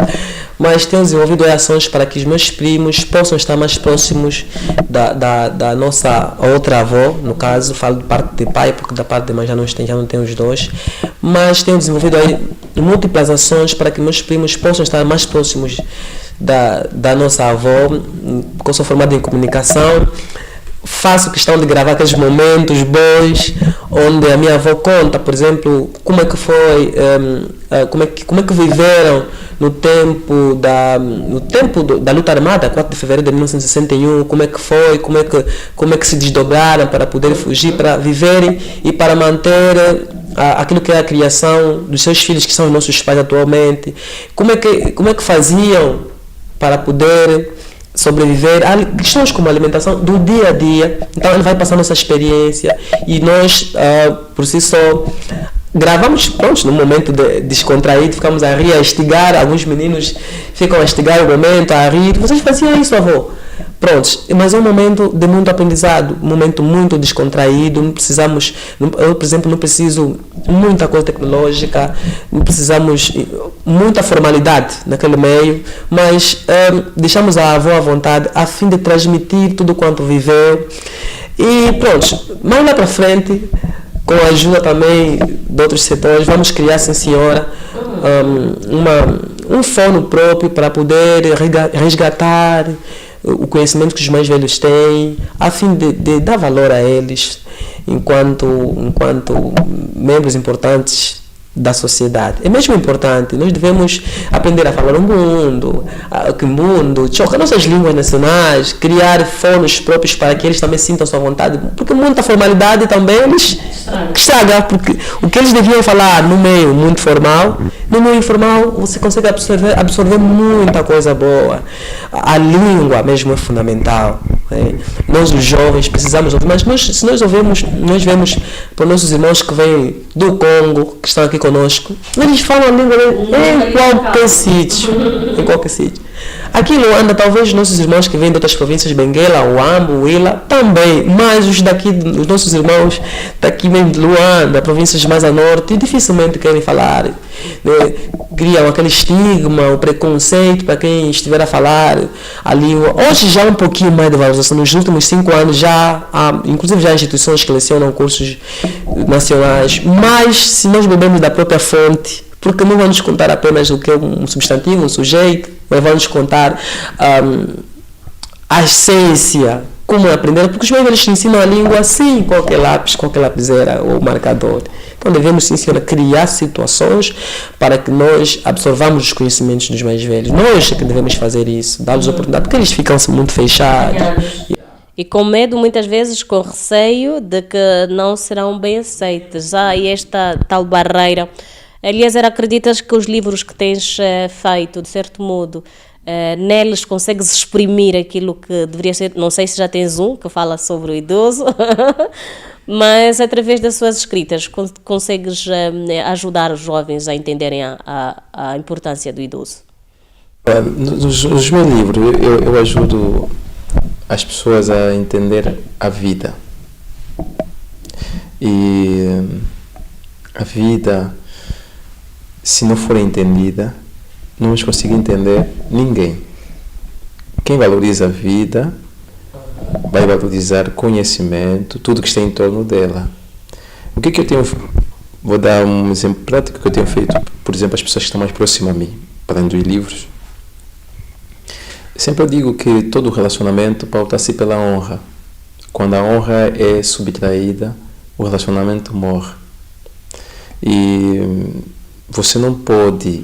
mas tenho desenvolvido aí ações para que os meus primos possam estar mais próximos da nossa outra avó, no caso, falo de parte de pai, porque da parte de mãe já não tenho os dois, mas tenho desenvolvido aí múltiplas ações para que meus primos possam estar mais próximos da nossa avó, porque eu sou formado em comunicação. Faço questão de gravar aqueles momentos bons onde a minha avó conta, por exemplo, como é que foi, como é que viveram no tempo da luta armada, 4 de fevereiro de 1961, como é que foi, como é que se desdobraram para poder fugir, para viverem e para manter aquilo que é a criação dos seus filhos, que são os nossos pais atualmente, como é que faziam para poder sobreviver a questões como a alimentação do dia a dia. Então ele vai passando essa experiência e nós, por si só, gravamos, pronto, num momento descontraído, ficamos a rir, a estigar, alguns meninos ficam a estigar o momento, a rir. Vocês faziam isso, avô? Pronto, mas é um momento de muito aprendizado, um momento muito descontraído. Eu, por exemplo, não preciso muita coisa tecnológica, não precisamos muita formalidade naquele meio, mas deixamos a avó à vontade a fim de transmitir tudo quanto viveu. E pronto, mais lá para frente, com a ajuda também de outros setores, vamos criar, sim senhora, um fórum próprio para poder resgatar o conhecimento que os mais velhos têm, a fim de dar valor a eles enquanto membros importantes da sociedade. É mesmo importante, nós devemos aprender a falar o Quimbundo, chocar nossas línguas nacionais, criar fones próprios para que eles também sintam sua vontade, porque muita formalidade também eles estragam, porque o que eles deviam falar no meio muito formal, no meio informal você consegue absorver muita coisa boa. A língua mesmo é fundamental. Nós os jovens precisamos ouvir, mas se nós ouvimos, nós vemos para nossos irmãos que vêm do Congo, que estão aqui conosco, eles falam a língua em qualquer sítio. Aqui em Luanda, talvez nossos irmãos que vêm de outras províncias, Benguela, Uambo, Huila, também, mas os nossos irmãos daqui mesmo de Luanda, províncias mais a norte, dificilmente querem falar, né? Criam aquele estigma, o preconceito para quem estiver a falar a língua. Hoje já há um pouquinho mais de valorização, nos últimos 5 anos já há, inclusive já há instituições que lecionam cursos nacionais, mas se nós bebemos da própria fonte, porque não vamos contar apenas o que é um substantivo, um sujeito, mas vamos contar a essência, como aprender, porque os mais velhos ensinam a língua sem qualquer lápis, qualquer lapiseira ou marcador. Então devemos, sim, senhora, criar situações para que nós absorvamos os conhecimentos dos mais velhos. Nós é que devemos fazer isso, dar-lhes oportunidade, porque eles ficam muito fechados. E com medo, muitas vezes, com receio de que não serão bem aceitos. E esta tal barreira. Eliezer, acreditas que os livros que tens feito, de certo modo, neles consegues exprimir aquilo que deveria ser? Não sei se já tens um que fala sobre o idoso, mas através das suas escritas consegues ajudar os jovens a entenderem a importância do idoso? Nos meus livros eu ajudo as pessoas a entender a vida. E a vida, se não for entendida, não vamos conseguir entender ninguém. Quem valoriza a vida vai valorizar conhecimento, tudo que está em torno dela. O que eu tenho... Vou dar um exemplo prático que eu tenho feito, por exemplo, as pessoas que estão mais próximas a mim, para ler livros. Sempre eu digo que todo relacionamento pauta-se pela honra. Quando a honra é subtraída, o relacionamento morre. E você não pode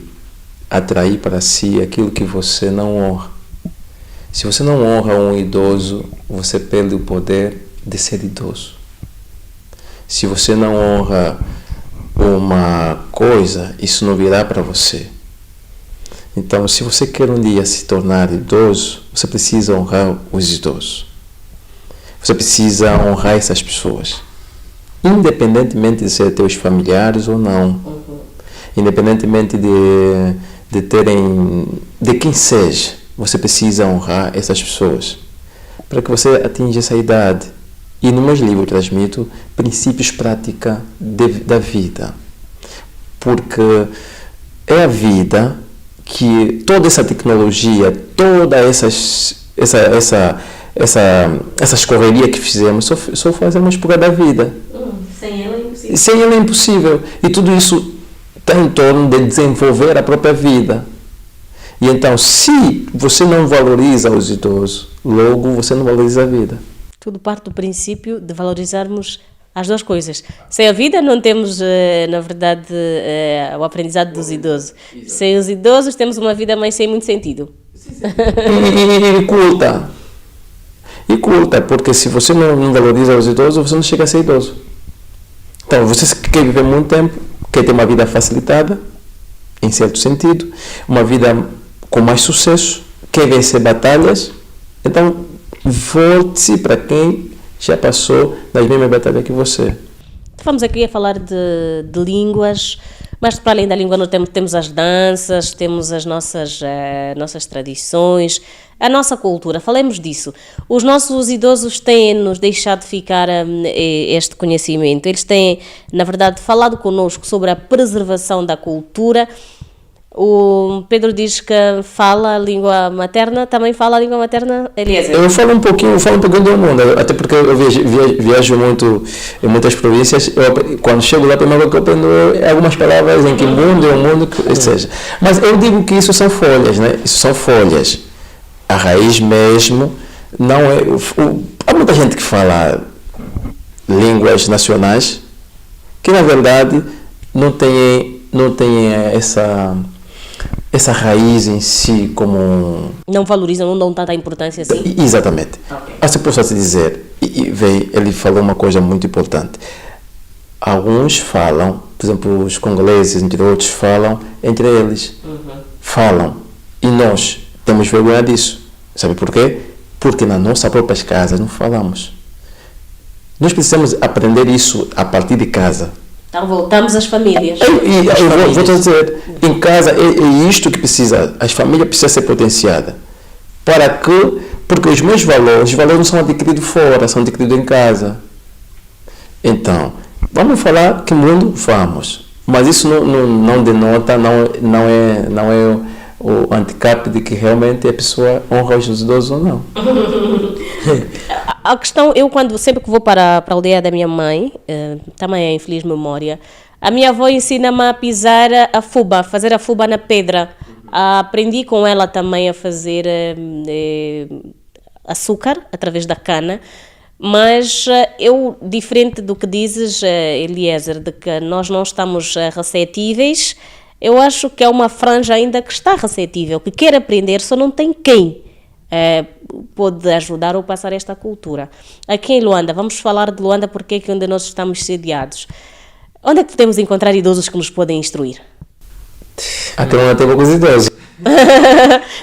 atrair para si aquilo que você não honra. Se você não honra um idoso, você perde o poder de ser idoso. Se você não honra uma coisa, isso não virá para você. Então, se você quer um dia se tornar idoso, você precisa honrar os idosos. Você precisa honrar essas pessoas. Independentemente de ser teus familiares ou não. Independentemente de quem seja, você precisa honrar essas pessoas. Para que você atinja essa idade. E no meu livro eu transmito princípios práticos da vida. Porque é a vida que toda essa tecnologia, todas essas correrias que fizemos, só fazemos por causa da vida. Sem ela é impossível. Sem ela é impossível. E tudo isso está em torno de desenvolver a própria vida. E então, se você não valoriza os idosos, logo você não valoriza a vida. Tudo parte do princípio de valorizarmos as duas coisas. Sem a vida não temos, na verdade, o aprendizado dos idosos. Sem os idosos temos uma vida mais sem muito sentido. E culta, porque se você não valoriza os idosos, você não chega a ser idoso. Então, você quer viver muito tempo, quer ter uma vida facilitada, em certo sentido, uma vida com mais sucesso, quer vencer batalhas, então volte-se para quem já passou das mesmas batalhas que você. Vamos aqui a falar de línguas, mas para além da língua nós temos as danças, temos as nossas tradições, a nossa cultura. Falemos disso. Os nossos idosos têm-nos deixado ficar este conhecimento. Eles têm, na verdade, falado connosco sobre a preservação da cultura. O Pedro diz que fala a língua materna, também fala a língua materna, Eliezer? Eu falo um pouquinho do mundo, até porque eu viajo muito em muitas províncias. Quando chego lá, primeiro que eu aprendo algumas palavras em que mundo é o mundo, que seja. Mas eu digo que isso são folhas, né? Isso são folhas. A raiz mesmo não é... Há muita gente que fala línguas nacionais que, na verdade, não tem essa raiz em si como... Não valorizam, não dão tanta importância assim? Exatamente. Okay. Assim posso dizer, ele falou uma coisa muito importante. Alguns falam, por exemplo, os congoleses, entre outros, falam entre eles. Falam. E nós temos vergonha disso. Sabe por quê? Porque na nossa própria casa não falamos. Nós precisamos aprender isso a partir de casa. Então voltamos às famílias. Eu vou dizer, em casa é isto que precisa, as famílias precisam ser potenciadas. Porque os meus valores não são adquiridos fora, são adquiridos em casa. Então, vamos falar que mundo vamos. Mas isso não denota, não é o handicap de que realmente a pessoa honra os idosos ou não. A questão, sempre que vou para a aldeia da minha mãe, também é em feliz memória, a minha avó ensina-me a pisar a fuba, fazer a fuba na pedra. Aprendi com ela também a fazer açúcar através da cana, mas eu, diferente do que dizes, Eliezer, de que nós não estamos receptíveis, eu acho que é uma franja ainda que está receptível, que quer aprender, só não tem quem pode ajudar ou passar esta cultura. Aqui em Luanda, vamos falar de Luanda porque é onde nós estamos sediados. Onde é que podemos encontrar idosos que nos podem instruir? Aqui não tem poucos idosos.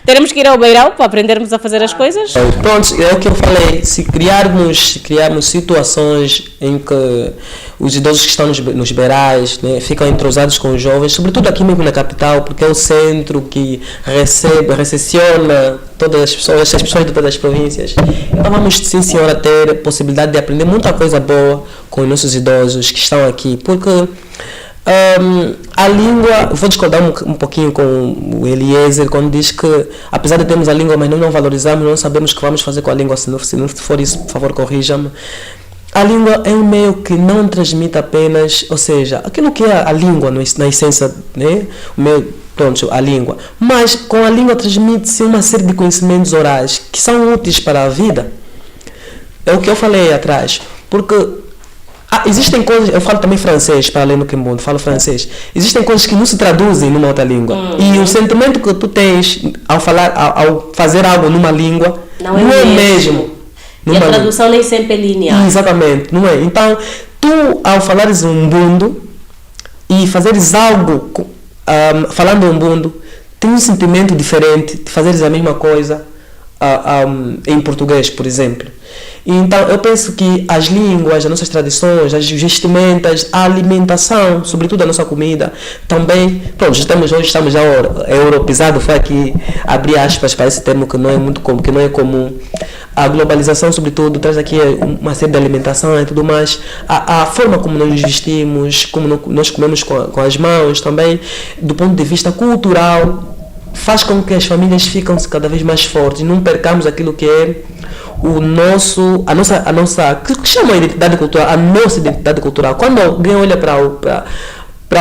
Teremos que ir ao beirão para aprendermos a fazer as coisas? Pronto, é o que eu falei. Se criarmos situações em que os idosos que estão nos beirais, né, ficam entrosados com os jovens, sobretudo aqui mesmo na capital, porque é o centro que recepciona todas as pessoas de todas as províncias. Então vamos, sim senhora, ter possibilidade de aprender muita coisa boa com os nossos idosos que estão aqui, porque a língua, vou discordar um pouquinho com o Eliezer quando diz que apesar de termos a língua, mas não valorizamos, não sabemos o que vamos fazer com a língua. Se não for isso, por favor, corrija-me. A língua é um meio que não transmite apenas, ou seja, aquilo que é a língua na essência, né? O meio, pronto, a língua. Mas com a língua transmite-se uma série de conhecimentos orais que são úteis para a vida. É o que eu falei atrás. Porque existem coisas, eu falo também francês, para além do Quimbundo, falo francês. Existem coisas que não se traduzem numa outra língua. E o sentimento que tu tens ao fazer algo numa língua não é mesmo. E a tradução nem sempre é linear. Exatamente, não é? Então, tu, ao falares Umbundo e fazeres algo falando Umbundo, tem um sentimento diferente de fazeres a mesma coisa em português, por exemplo. Então, eu penso que as línguas, as nossas tradições, as vestimentas, a alimentação, sobretudo a nossa comida, também, pronto, hoje estamos já europeizado, foi aqui abrir aspas para esse termo que não é muito comum, que não é comum. A globalização, sobretudo, traz aqui uma série de alimentação e tudo mais. A forma como nós nos vestimos, como nós comemos com as mãos também, do ponto de vista cultural, faz com que as famílias fiquem cada vez mais fortes, não percamos aquilo que é a nossa que chama a identidade cultural, a nossa identidade cultural. Quando alguém olha para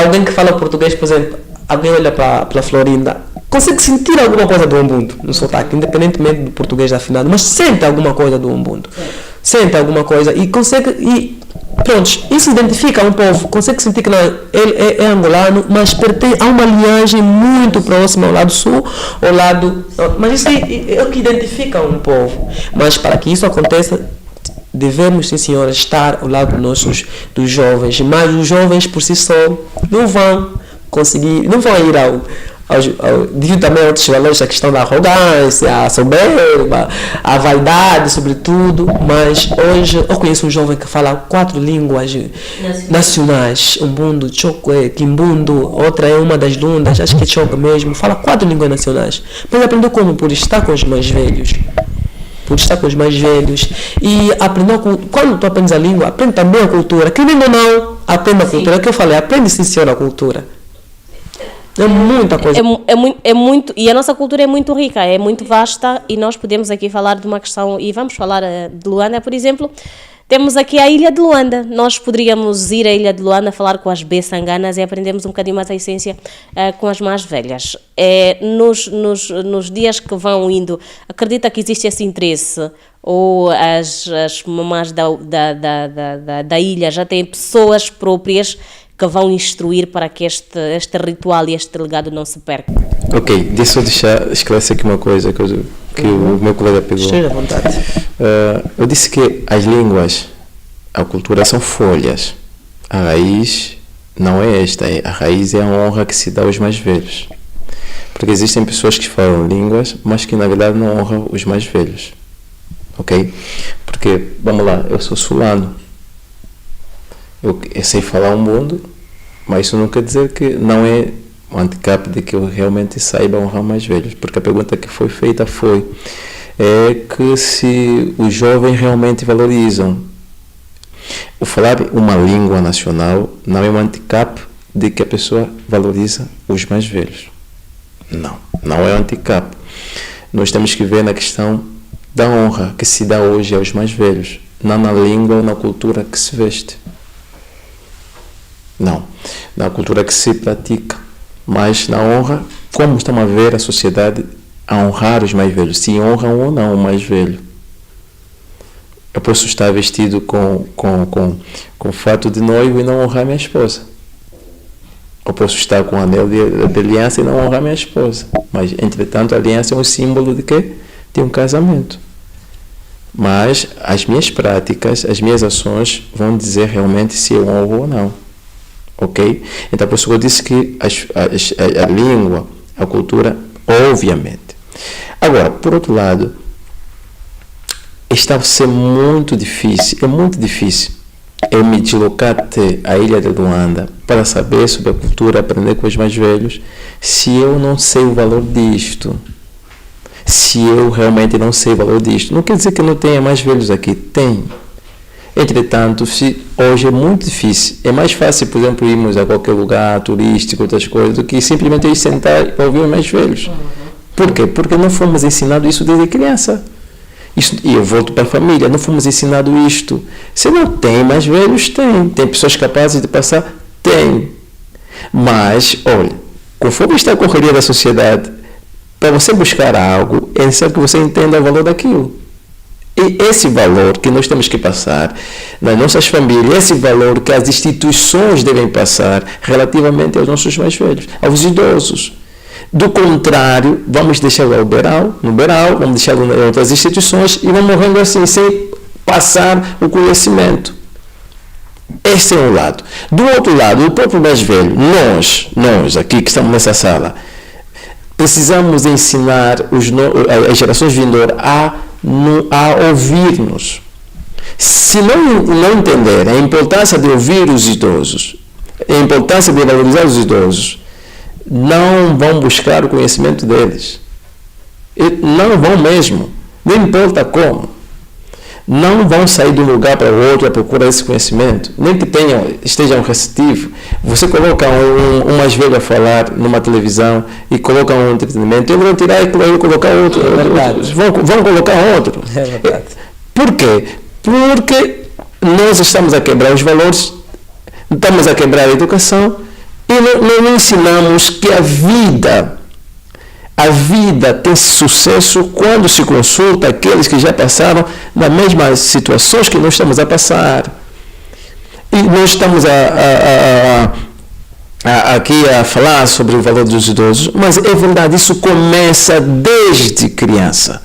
alguém que fala português, por exemplo, alguém olha para a Florinda, consegue sentir alguma coisa do Umbundo no sotaque, independentemente do português afinado, mas sente alguma coisa do Umbundo. Sente alguma coisa e consegue. Pronto, isso identifica um povo, consegue sentir que ele é angolano, mas pertence a uma linhagem muito próxima ao lado sul, mas isso é o que identifica um povo. Mas para que isso aconteça, devemos, sim senhora, estar ao lado dos jovens, mas os jovens por si só não vão conseguir, não vão ir devido também a outros valores, a questão da arrogância, a soberba, a vaidade, sobretudo. Mas hoje eu conheço um jovem que fala 4 línguas nacionais: Umbundo, Chokwe, Quimbundo, outra é uma das lundas, acho que é Chokwe mesmo, fala 4 línguas nacionais. Mas aprendeu como? Por estar com os mais velhos. E aprendeu, quando tu aprendes a língua, aprende também a cultura. Querendo ou não, aprende a cultura. É o que eu falei, aprende sim senhora a cultura. É muita coisa. É muito, e a nossa cultura é muito rica, é muito vasta, e nós podemos aqui falar de uma questão, e vamos falar de Luanda, por exemplo. Temos aqui a Ilha de Luanda. Nós poderíamos ir à Ilha de Luanda, falar com as B-sanganas e aprendermos um bocadinho mais a essência com as mais velhas. Nos dias que vão indo, acredita que existe esse interesse? Ou as mamás da ilha já têm pessoas próprias que vão instruir para que este ritual e este legado não se perca? Ok, deixa eu esclarecer aqui uma coisa que o meu colega pegou. Esteja à vontade. Eu disse que as línguas, a cultura são folhas. A raiz não é esta, a raiz é a honra que se dá aos mais velhos. Porque existem pessoas que falam línguas, mas que na verdade não honram os mais velhos. Ok? Porque, vamos lá, eu sou sulano. Eu sei falar Umbundo, mas isso não quer dizer que não é um handicap de que eu realmente saiba honrar mais velhos. Porque a pergunta que foi feita é que se os jovens realmente valorizam. O falar uma língua nacional não é um handicap de que a pessoa valoriza os mais velhos. Não é um handicap. Nós temos que ver na questão da honra que se dá hoje aos mais velhos, não na língua ou na cultura que se veste. Não, na cultura que se pratica, mas na honra, como estamos a ver a sociedade a honrar os mais velhos, se honram ou não o mais velho. Eu posso estar vestido com fato de noivo e não honrar minha esposa. Eu posso estar com anel de aliança e não honrar minha esposa. Mas, entretanto, a aliança é um símbolo de quê? De um casamento. Mas as minhas práticas, as minhas ações vão dizer realmente se eu honro ou não. Ok? Então a pessoa disse que a língua, a cultura, obviamente. Agora, por outro lado, está a ser muito difícil, é muito difícil eu me deslocar até a Ilha de Luanda para saber sobre a cultura, aprender com os mais velhos, se eu não sei o valor disto. Se eu realmente não sei o valor disto. Não quer dizer que não tenha mais velhos aqui, tem. Entretanto, hoje é muito difícil. É mais fácil, por exemplo, irmos a qualquer lugar turístico, outras coisas, do que simplesmente ir sentar e ouvir os mais velhos. Por quê? Porque não fomos ensinados isso desde criança. E eu volto para a família, não fomos ensinados isto. Se não tem mais velhos, tem. Tem pessoas capazes de passar? Tem. Mas, olha, conforme está a correria da sociedade, para você buscar algo, é necessário que você entenda o valor daquilo. E esse valor que nós temos que passar nas nossas famílias, esse valor que as instituições devem passar relativamente aos nossos mais velhos, aos idosos. Do contrário, vamos deixá-lo no beral, vamos deixá-lo em outras instituições e vamos morrendo assim, sem passar o conhecimento. Este é um lado. Do outro lado, o próprio mais velho, nós aqui que estamos nessa sala, precisamos ensinar as gerações vindouras a ouvir-nos. Se não entender a importância de ouvir os idosos, a importância de valorizar os idosos, não vão buscar o conhecimento deles. Não vão mesmo. Não importa como. Não vão sair de um lugar para o outro a procurar esse conhecimento. Nem que estejam receptivos. Você coloca um mais velho a falar numa televisão e coloca um entretenimento, eles vão tirar e colocar outro. Vão colocar outro. É verdade. Por quê? Porque nós estamos a quebrar os valores, estamos a quebrar a educação e não ensinamos que a vida tem sucesso quando se consulta aqueles que já passaram nas mesmas situações que nós estamos a passar. E nós estamos aqui a falar sobre o valor dos idosos, mas é verdade, isso começa desde criança.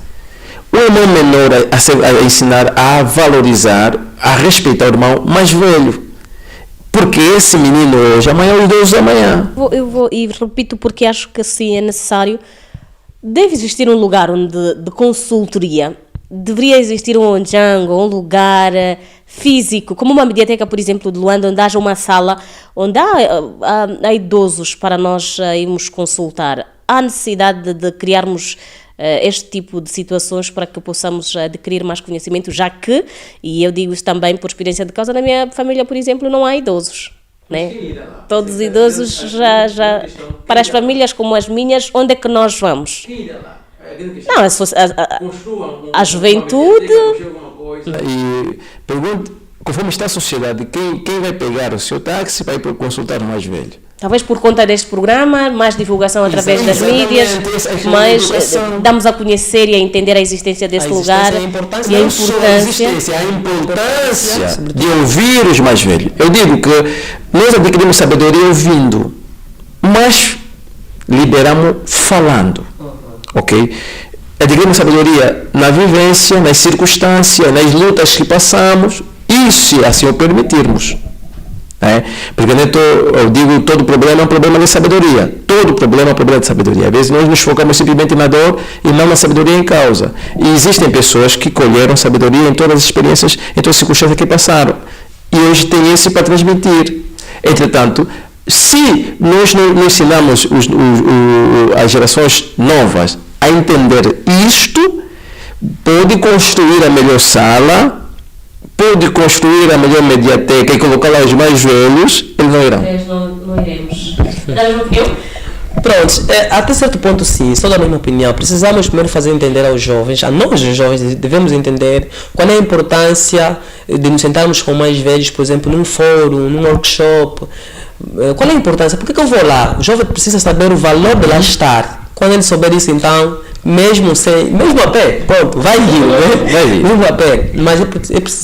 O irmão menor a ensinar a valorizar, a respeitar o irmão mais velho. Porque esse menino hoje, amanhã é o idoso da manhã. Eu vou e repito porque acho que assim é necessário. Deve existir um lugar de consultoria. Deveria existir um Django, um lugar físico, como uma biblioteca, por exemplo, de Luanda, onde haja uma sala onde há idosos para nós irmos consultar. Há necessidade de criarmos este tipo de situações para que possamos adquirir mais conhecimento, já que, e eu digo isso também por experiência de causa, na minha família, por exemplo, não há idosos. Né? Todos os idosos já para as famílias como as minhas, onde é que nós vamos? Não, a juventude. E pergunto, conforme está a sociedade, quem vai pegar o seu táxi para ir consultar o mais velho? Talvez por conta deste programa, mais divulgação através das mídias, mas damos a conhecer e a entender a existência desse lugar e a importância de ouvir os mais velhos. Eu digo que nós adquirimos sabedoria ouvindo, mas liberamos falando, ok? Adquirimos sabedoria na vivência, nas circunstâncias, nas lutas que passamos, e se assim o permitirmos. Porque eu digo todo problema é um problema de sabedoria. Todo problema é um problema de sabedoria. Às vezes nós nos focamos simplesmente na dor e não na sabedoria em causa. E existem pessoas que colheram sabedoria em todas as experiências, em todas as circunstâncias que passaram. E hoje tem esse para transmitir. Entretanto, se nós não ensinamos as gerações novas a entender isto, pode construir a melhor sala, pode construir a melhor mediateca e colocar lá os mais velhos, eles não irão. Não iremos. Pronto, até certo ponto sim, sou da mesma opinião. Precisamos primeiro fazer entender aos jovens, a nós os jovens devemos entender qual é a importância de nos sentarmos com mais velhos, por exemplo, num fórum, num workshop. Qual é a importância? Por que eu vou lá? O jovem precisa saber o valor de lá estar. Quando ele souber isso, então, mesmo a pé, pronto, vai ir, né? Vai ir. Mesmo a pé, mas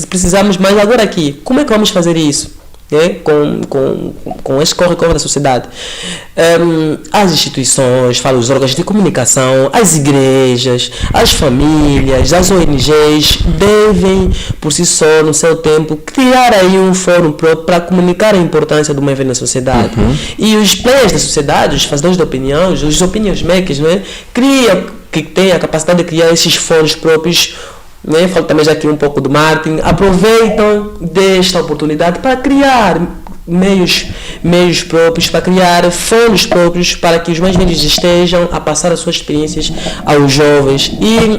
precisamos mais agora aqui. Como é que vamos fazer isso? Com esse corre-corre da sociedade. As instituições, os órgãos de comunicação, as igrejas, as famílias, as ONGs devem, por si só, no seu tempo, criar aí um fórum próprio para comunicar a importância do meio na sociedade. E os players da sociedade, os fazedores de opinião, os opinion makers, né, que têm a capacidade de criar esses fóruns próprios. Falo também já aqui um pouco do marketing, aproveitam desta oportunidade para criar meios próprios, para criar fóruns próprios para que os mais velhos estejam a passar as suas experiências aos jovens. E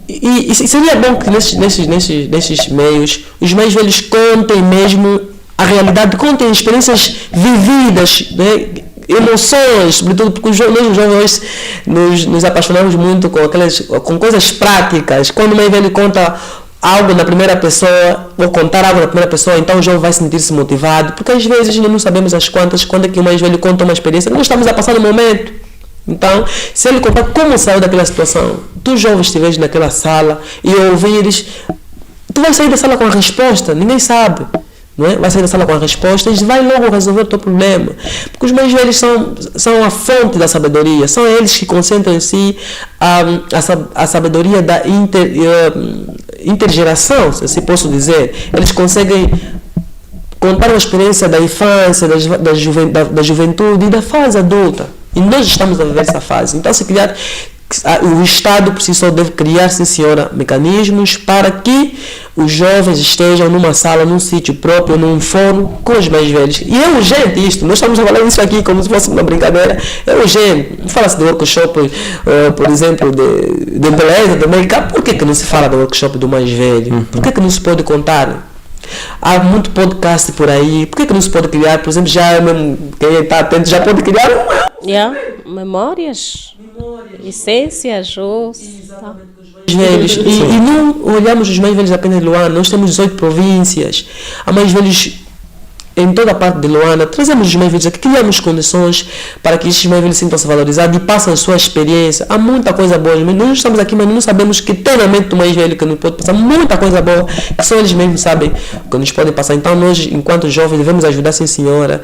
E seria bom que nesses meios os mais velhos contem mesmo a realidade, contem experiências vividas, né? Emoções, sobretudo porque nós jovens nos apaixonamos muito com coisas práticas. Quando o mais velho conta algo na primeira pessoa, ou contar algo na primeira pessoa, então o jovem vai sentir-se motivado, porque às vezes nós não sabemos quando é que o mais velho conta uma experiência, nós estamos a passar no momento. Então, se ele contar como saiu daquela situação, tu jovem estiveres naquela sala e ouvires, tu vais sair da sala com a resposta, ninguém sabe. Não é? Vai sair da sala com a resposta e vai logo resolver o teu problema. Porque os mais velhos são a fonte da sabedoria, são eles que concentram em si a sabedoria da intergeração, se assim posso dizer. Eles conseguem contar uma experiência da infância, da juventude e da fase adulta. E nós estamos a viver essa fase. Então, o Estado por si só deve criar, sim senhora, mecanismos para que os jovens estejam numa sala, num sítio próprio, num fórum com os mais velhos. E é urgente isto. Nós estamos a falar isso aqui como se fosse uma brincadeira. É urgente. Fala-se de workshop, por exemplo, de beleza, de make-up. Por que não se fala do workshop do mais velho? Por que não se pode contar? Há muito podcast por aí. Por que não se pode criar? Por exemplo, quem está atento já pode criar memórias, essências, velhos. E não olhamos os mais velhos apenas de Luanda. Nós temos 18 províncias. Há mais velhos em toda a parte de Luanda. Trazemos os mais velhos aqui, criamos condições para que esses mais velhos sintam-se valorizados e passem a sua experiência. Há muita coisa boa. Nós estamos aqui, mas não sabemos que tem na mente do mais velho que nos pode passar muita coisa boa, que só eles mesmos sabem que nos podem passar. Então nós, enquanto jovens, devemos ajudar, sim senhora,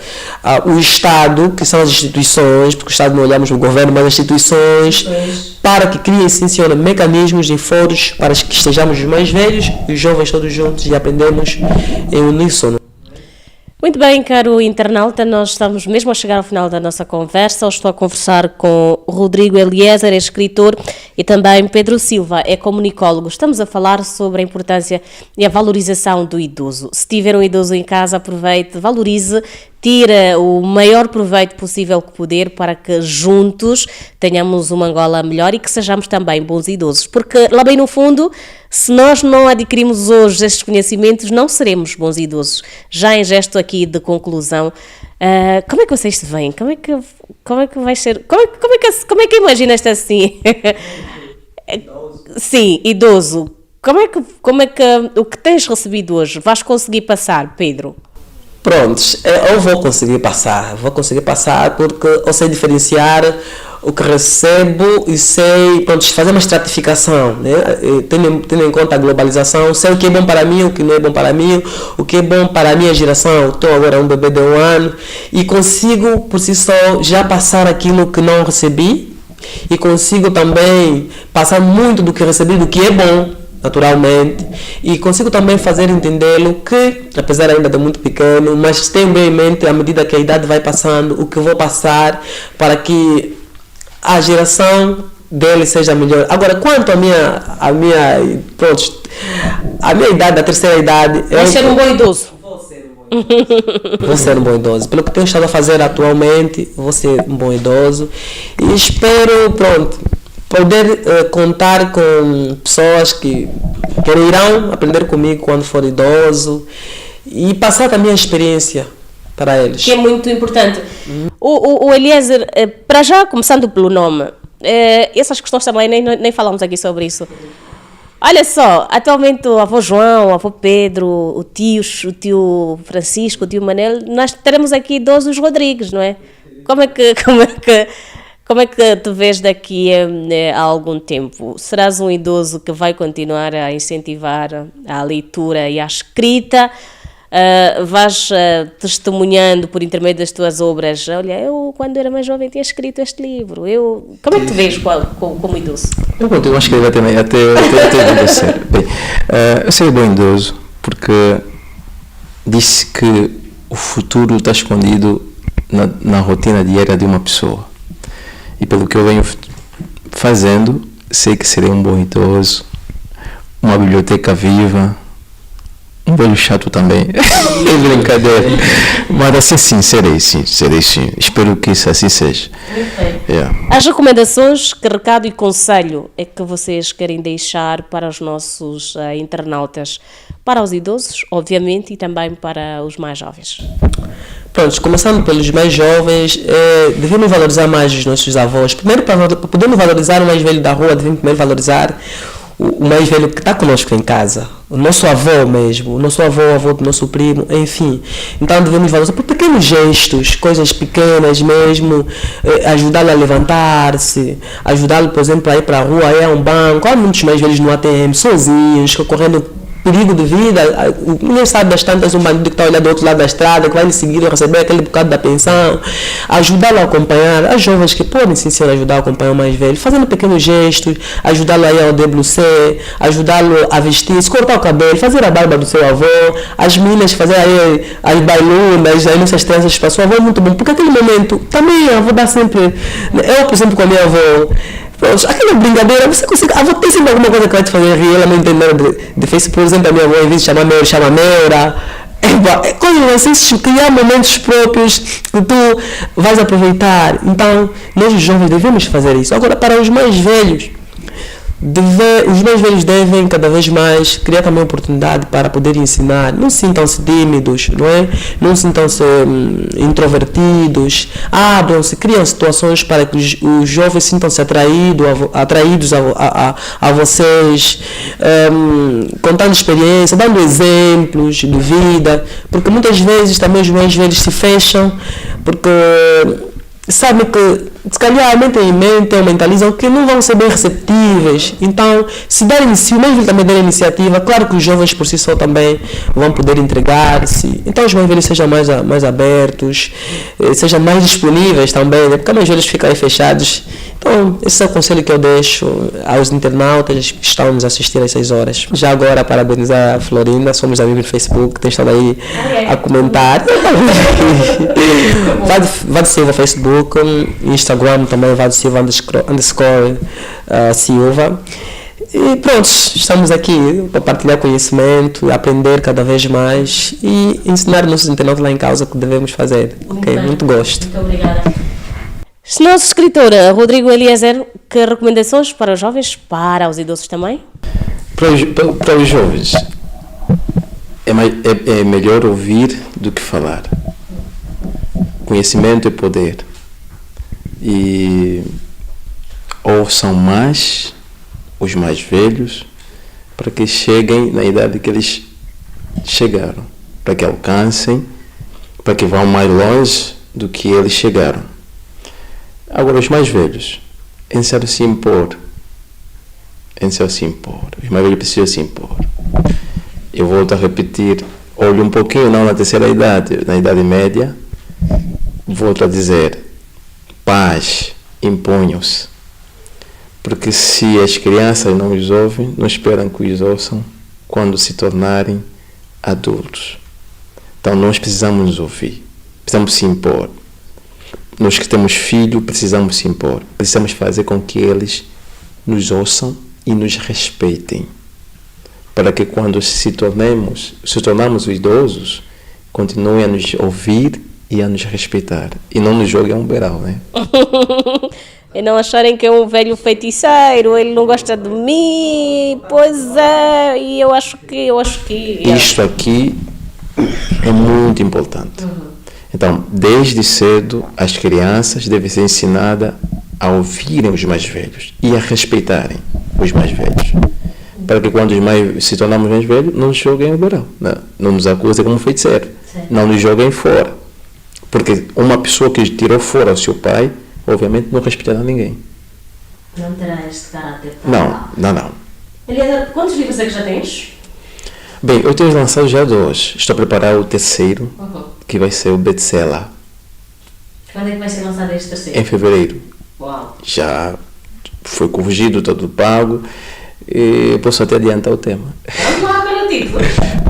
o Estado, que são as instituições, porque o Estado não olhamos o governo, mas as instituições, para que criem, sim senhora, mecanismos e fóruns para que estejamos os mais velhos e os jovens todos juntos e aprendemos em uníssono. Muito bem, caro internauta, nós estamos mesmo a chegar ao final da nossa conversa. Eu estou a conversar com Rodrigo Eliezer, é escritor, e também Pedro Silva, é comunicólogo. Estamos a falar sobre a importância e a valorização do idoso. Se tiver um idoso em casa, aproveite, valorize, tira o maior proveito possível que puder para que juntos tenhamos uma Angola melhor e que sejamos também bons idosos. Porque lá bem no fundo, se nós não adquirirmos hoje estes conhecimentos, não seremos bons idosos. Já em gesto aqui de conclusão, como é que vocês se veem? Como é que vai ser? Como é que imaginas assim? Sim, idoso. Como é que o que tens recebido hoje vais conseguir passar, Pedro? Prontos, eu vou conseguir passar porque eu sei diferenciar o que recebo e sei, fazer uma estratificação, né? Tendo em conta a globalização, sei o que é bom para mim, o que não é bom para mim, o que é bom para a minha geração. Estou agora um bebê de 1 ano e consigo por si só já passar aquilo que não recebi e consigo também passar muito do que recebi, do que é bom, naturalmente, e consigo também fazer entendê-lo que, apesar ainda de muito pequeno, mas tenho bem em mente, à medida que a idade vai passando, o que vou passar para que a geração dele seja melhor. Agora, quanto à minha idade, a terceira idade... Vai ser um bom idoso. Vou ser um bom idoso. Pelo que tenho estado a fazer atualmente, vou ser um bom idoso e espero, poder contar com pessoas que irão aprender comigo quando for idoso e passar também a experiência para eles. Que é muito importante. O Eliezer, para já, começando pelo nome, essas questões também nem falamos aqui sobre isso. Olha só, atualmente o avô João, o avô Pedro, o tio Francisco, o tio Manel, nós teremos aqui idosos Rodrigues, não é? Como é que tu vês daqui a algum tempo? Serás um idoso que vai continuar a incentivar a leitura e a escrita? Vais testemunhando por intermédio das tuas obras? Olha, eu quando era mais jovem tinha escrito este livro. Como é que tu vês como idoso? Eu continuo a escrever também até envelhecer. Bem, eu serei bom idoso porque disse que o futuro está escondido na rotina diária de uma pessoa. E pelo que eu venho fazendo, sei que serei um bom idoso, uma biblioteca viva, um velho chato também. É brincadeira. Mas assim sim, serei sim. Espero que isso assim seja. Yeah. As recomendações, que recado e conselho é que vocês querem deixar para os nossos internautas? Para os idosos, obviamente, e também para os mais jovens. Pronto, começando pelos mais jovens, devemos valorizar mais os nossos avós. Primeiro, para podermos valorizar o mais velho da rua, devemos primeiro valorizar o mais velho que está conosco em casa, o nosso avô mesmo, o nosso avô, o avô do nosso primo, enfim. Então devemos valorizar por pequenos gestos, coisas pequenas mesmo, ajudá-lo a levantar-se, ajudá-lo, por exemplo, a ir para a rua, a ir a um banco. Há muitos mais velhos no ATM, sozinhos, correndo perigo de vida. Ninguém sabe das tantas, um bandido que está olhando do outro lado da estrada, que vai lhe seguir a receber aquele bocado da pensão. Ajudá-lo a acompanhar, as jovens que podem sim ajudar a acompanhar o mais velho, fazendo pequenos gestos, ajudá-lo a ir ao WC, ajudá-lo a vestir-se, cortar o cabelo, fazer a barba do seu avô, as meninas fazer aí as bailunas, aí nessas tranças para o seu avô é muito bom, porque aquele momento também a avó dá sempre. Eu, por exemplo, com a minha avó, aquela brincadeira, você consegue. A avó tem sempre alguma coisa que vai te fazer rir, ela não entende nada de Facebook, por exemplo, a minha avó, em vez de chamar Meura, chama Meura. Coisas assim, criar momentos próprios que tu vais aproveitar. Então, nós os jovens devemos fazer isso. Agora, para os mais velhos, os mais velhos devem cada vez mais criar também oportunidade para poder ensinar. Não sintam-se tímidos, não é? Não sintam-se introvertidos. Abram-se, criam situações para que os jovens sintam-se atraídos a vocês, contando experiência, dando exemplos de vida, porque muitas vezes também os mais velhos se fecham, porque sabem que se calhar mentem em mente ou mentalizam que não vão ser bem receptíveis. Então, se o mais velho também der iniciativa, claro que os jovens por si só também vão poder entregar-se. Então os mais velhos sejam mais abertos, sejam mais disponíveis também, né? Porque os mais velhos ficam aí fechados. Então, esse é o conselho que eu deixo aos internautas que estão nos assistir a essas horas. Já agora, parabenizar a Florinda, somos amigos no Facebook, tem estado aí a comentar. Vade Silva Facebook, Instagram também, Vade Silva _ Silva. E pronto, estamos aqui para partilhar conhecimento, aprender cada vez mais e ensinar nossos internautas lá em casa o que devemos fazer. Muito gosto. Muito obrigada. Nosso escritor Rodrigo Eliezer, que recomendações para os jovens, para os idosos também? Para os jovens, é melhor ouvir do que falar. Conhecimento é poder. E ouçam mais os mais velhos para que cheguem na idade que eles chegaram, para que alcancem, para que vão mais longe do que eles chegaram. Agora, os mais velhos, ensaiam se impor. Os mais velhos precisam se impor. Eu volto a repetir, olho um pouquinho, não na terceira idade, na idade média, volto a dizer, pais, imponham-se. Porque se as crianças não os ouvem, não esperam que os ouçam quando se tornarem adultos. Então nós precisamos nos ouvir, precisamos se impor. Nós que temos filhos precisamos se impor, precisamos fazer com que eles nos ouçam e nos respeitem, para que quando se tornarmos idosos, continuem a nos ouvir e a nos respeitar, e não nos joguem a um beiral, né? E não acharem que é um velho feiticeiro, ele não gosta de mim, pois é, e eu acho que... Isto aqui é muito importante. Então, desde cedo, as crianças devem ser ensinadas a ouvirem os mais velhos e a respeitarem os mais velhos. Para que quando se tornarmos mais velhos, não nos joguem o beiral, não nos acusem como feiticeiro, não nos joguem fora. Porque uma pessoa que tirou fora o seu pai, obviamente não respeitará ninguém. Não terá este caráter. Não. Eliezer, quantos livros é que já tens? Bem, eu tenho lançado já 2. Estou a preparar o terceiro, que vai ser o best-seller. Quando é que vai ser lançado este terceiro? Em fevereiro. Uau. Já foi corrigido, todo pago. E posso até adiantar o tema. Vamos lá pelo título.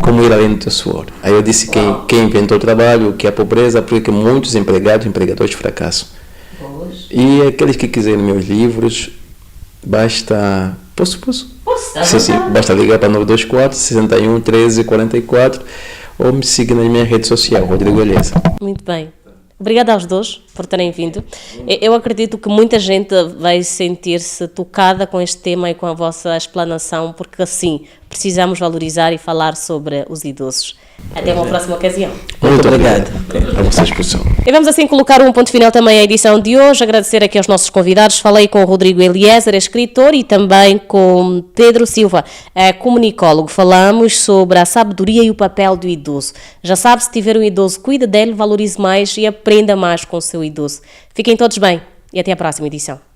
Como ir além do teu suor. Aí eu disse quem inventou o trabalho, que é a pobreza, porque muitos empregadores fracassam. Boas. E aqueles que quiserem meus livros, basta Posso. Posso, Sim, basta ligar para 924 61 13 44 ou me seguir na minha rede social, Rodrigo Elias. Muito bem. Obrigada aos dois por terem vindo. Eu acredito que muita gente vai sentir-se tocada com este tema e com a vossa explanação, porque assim precisamos valorizar e falar sobre os idosos. Até uma próxima ocasião. Muito obrigado. A vossa exposição. E vamos assim colocar um ponto final também à edição de hoje. Agradecer aqui aos nossos convidados. Falei com o Rodrigo Eliezer, escritor, e também com Pedro Silva, comunicólogo. Falamos sobre a sabedoria e o papel do idoso. Já sabe, se tiver um idoso, cuide dele, valorize mais e aprenda mais com o seu idoso. Fiquem todos bem e até a próxima edição.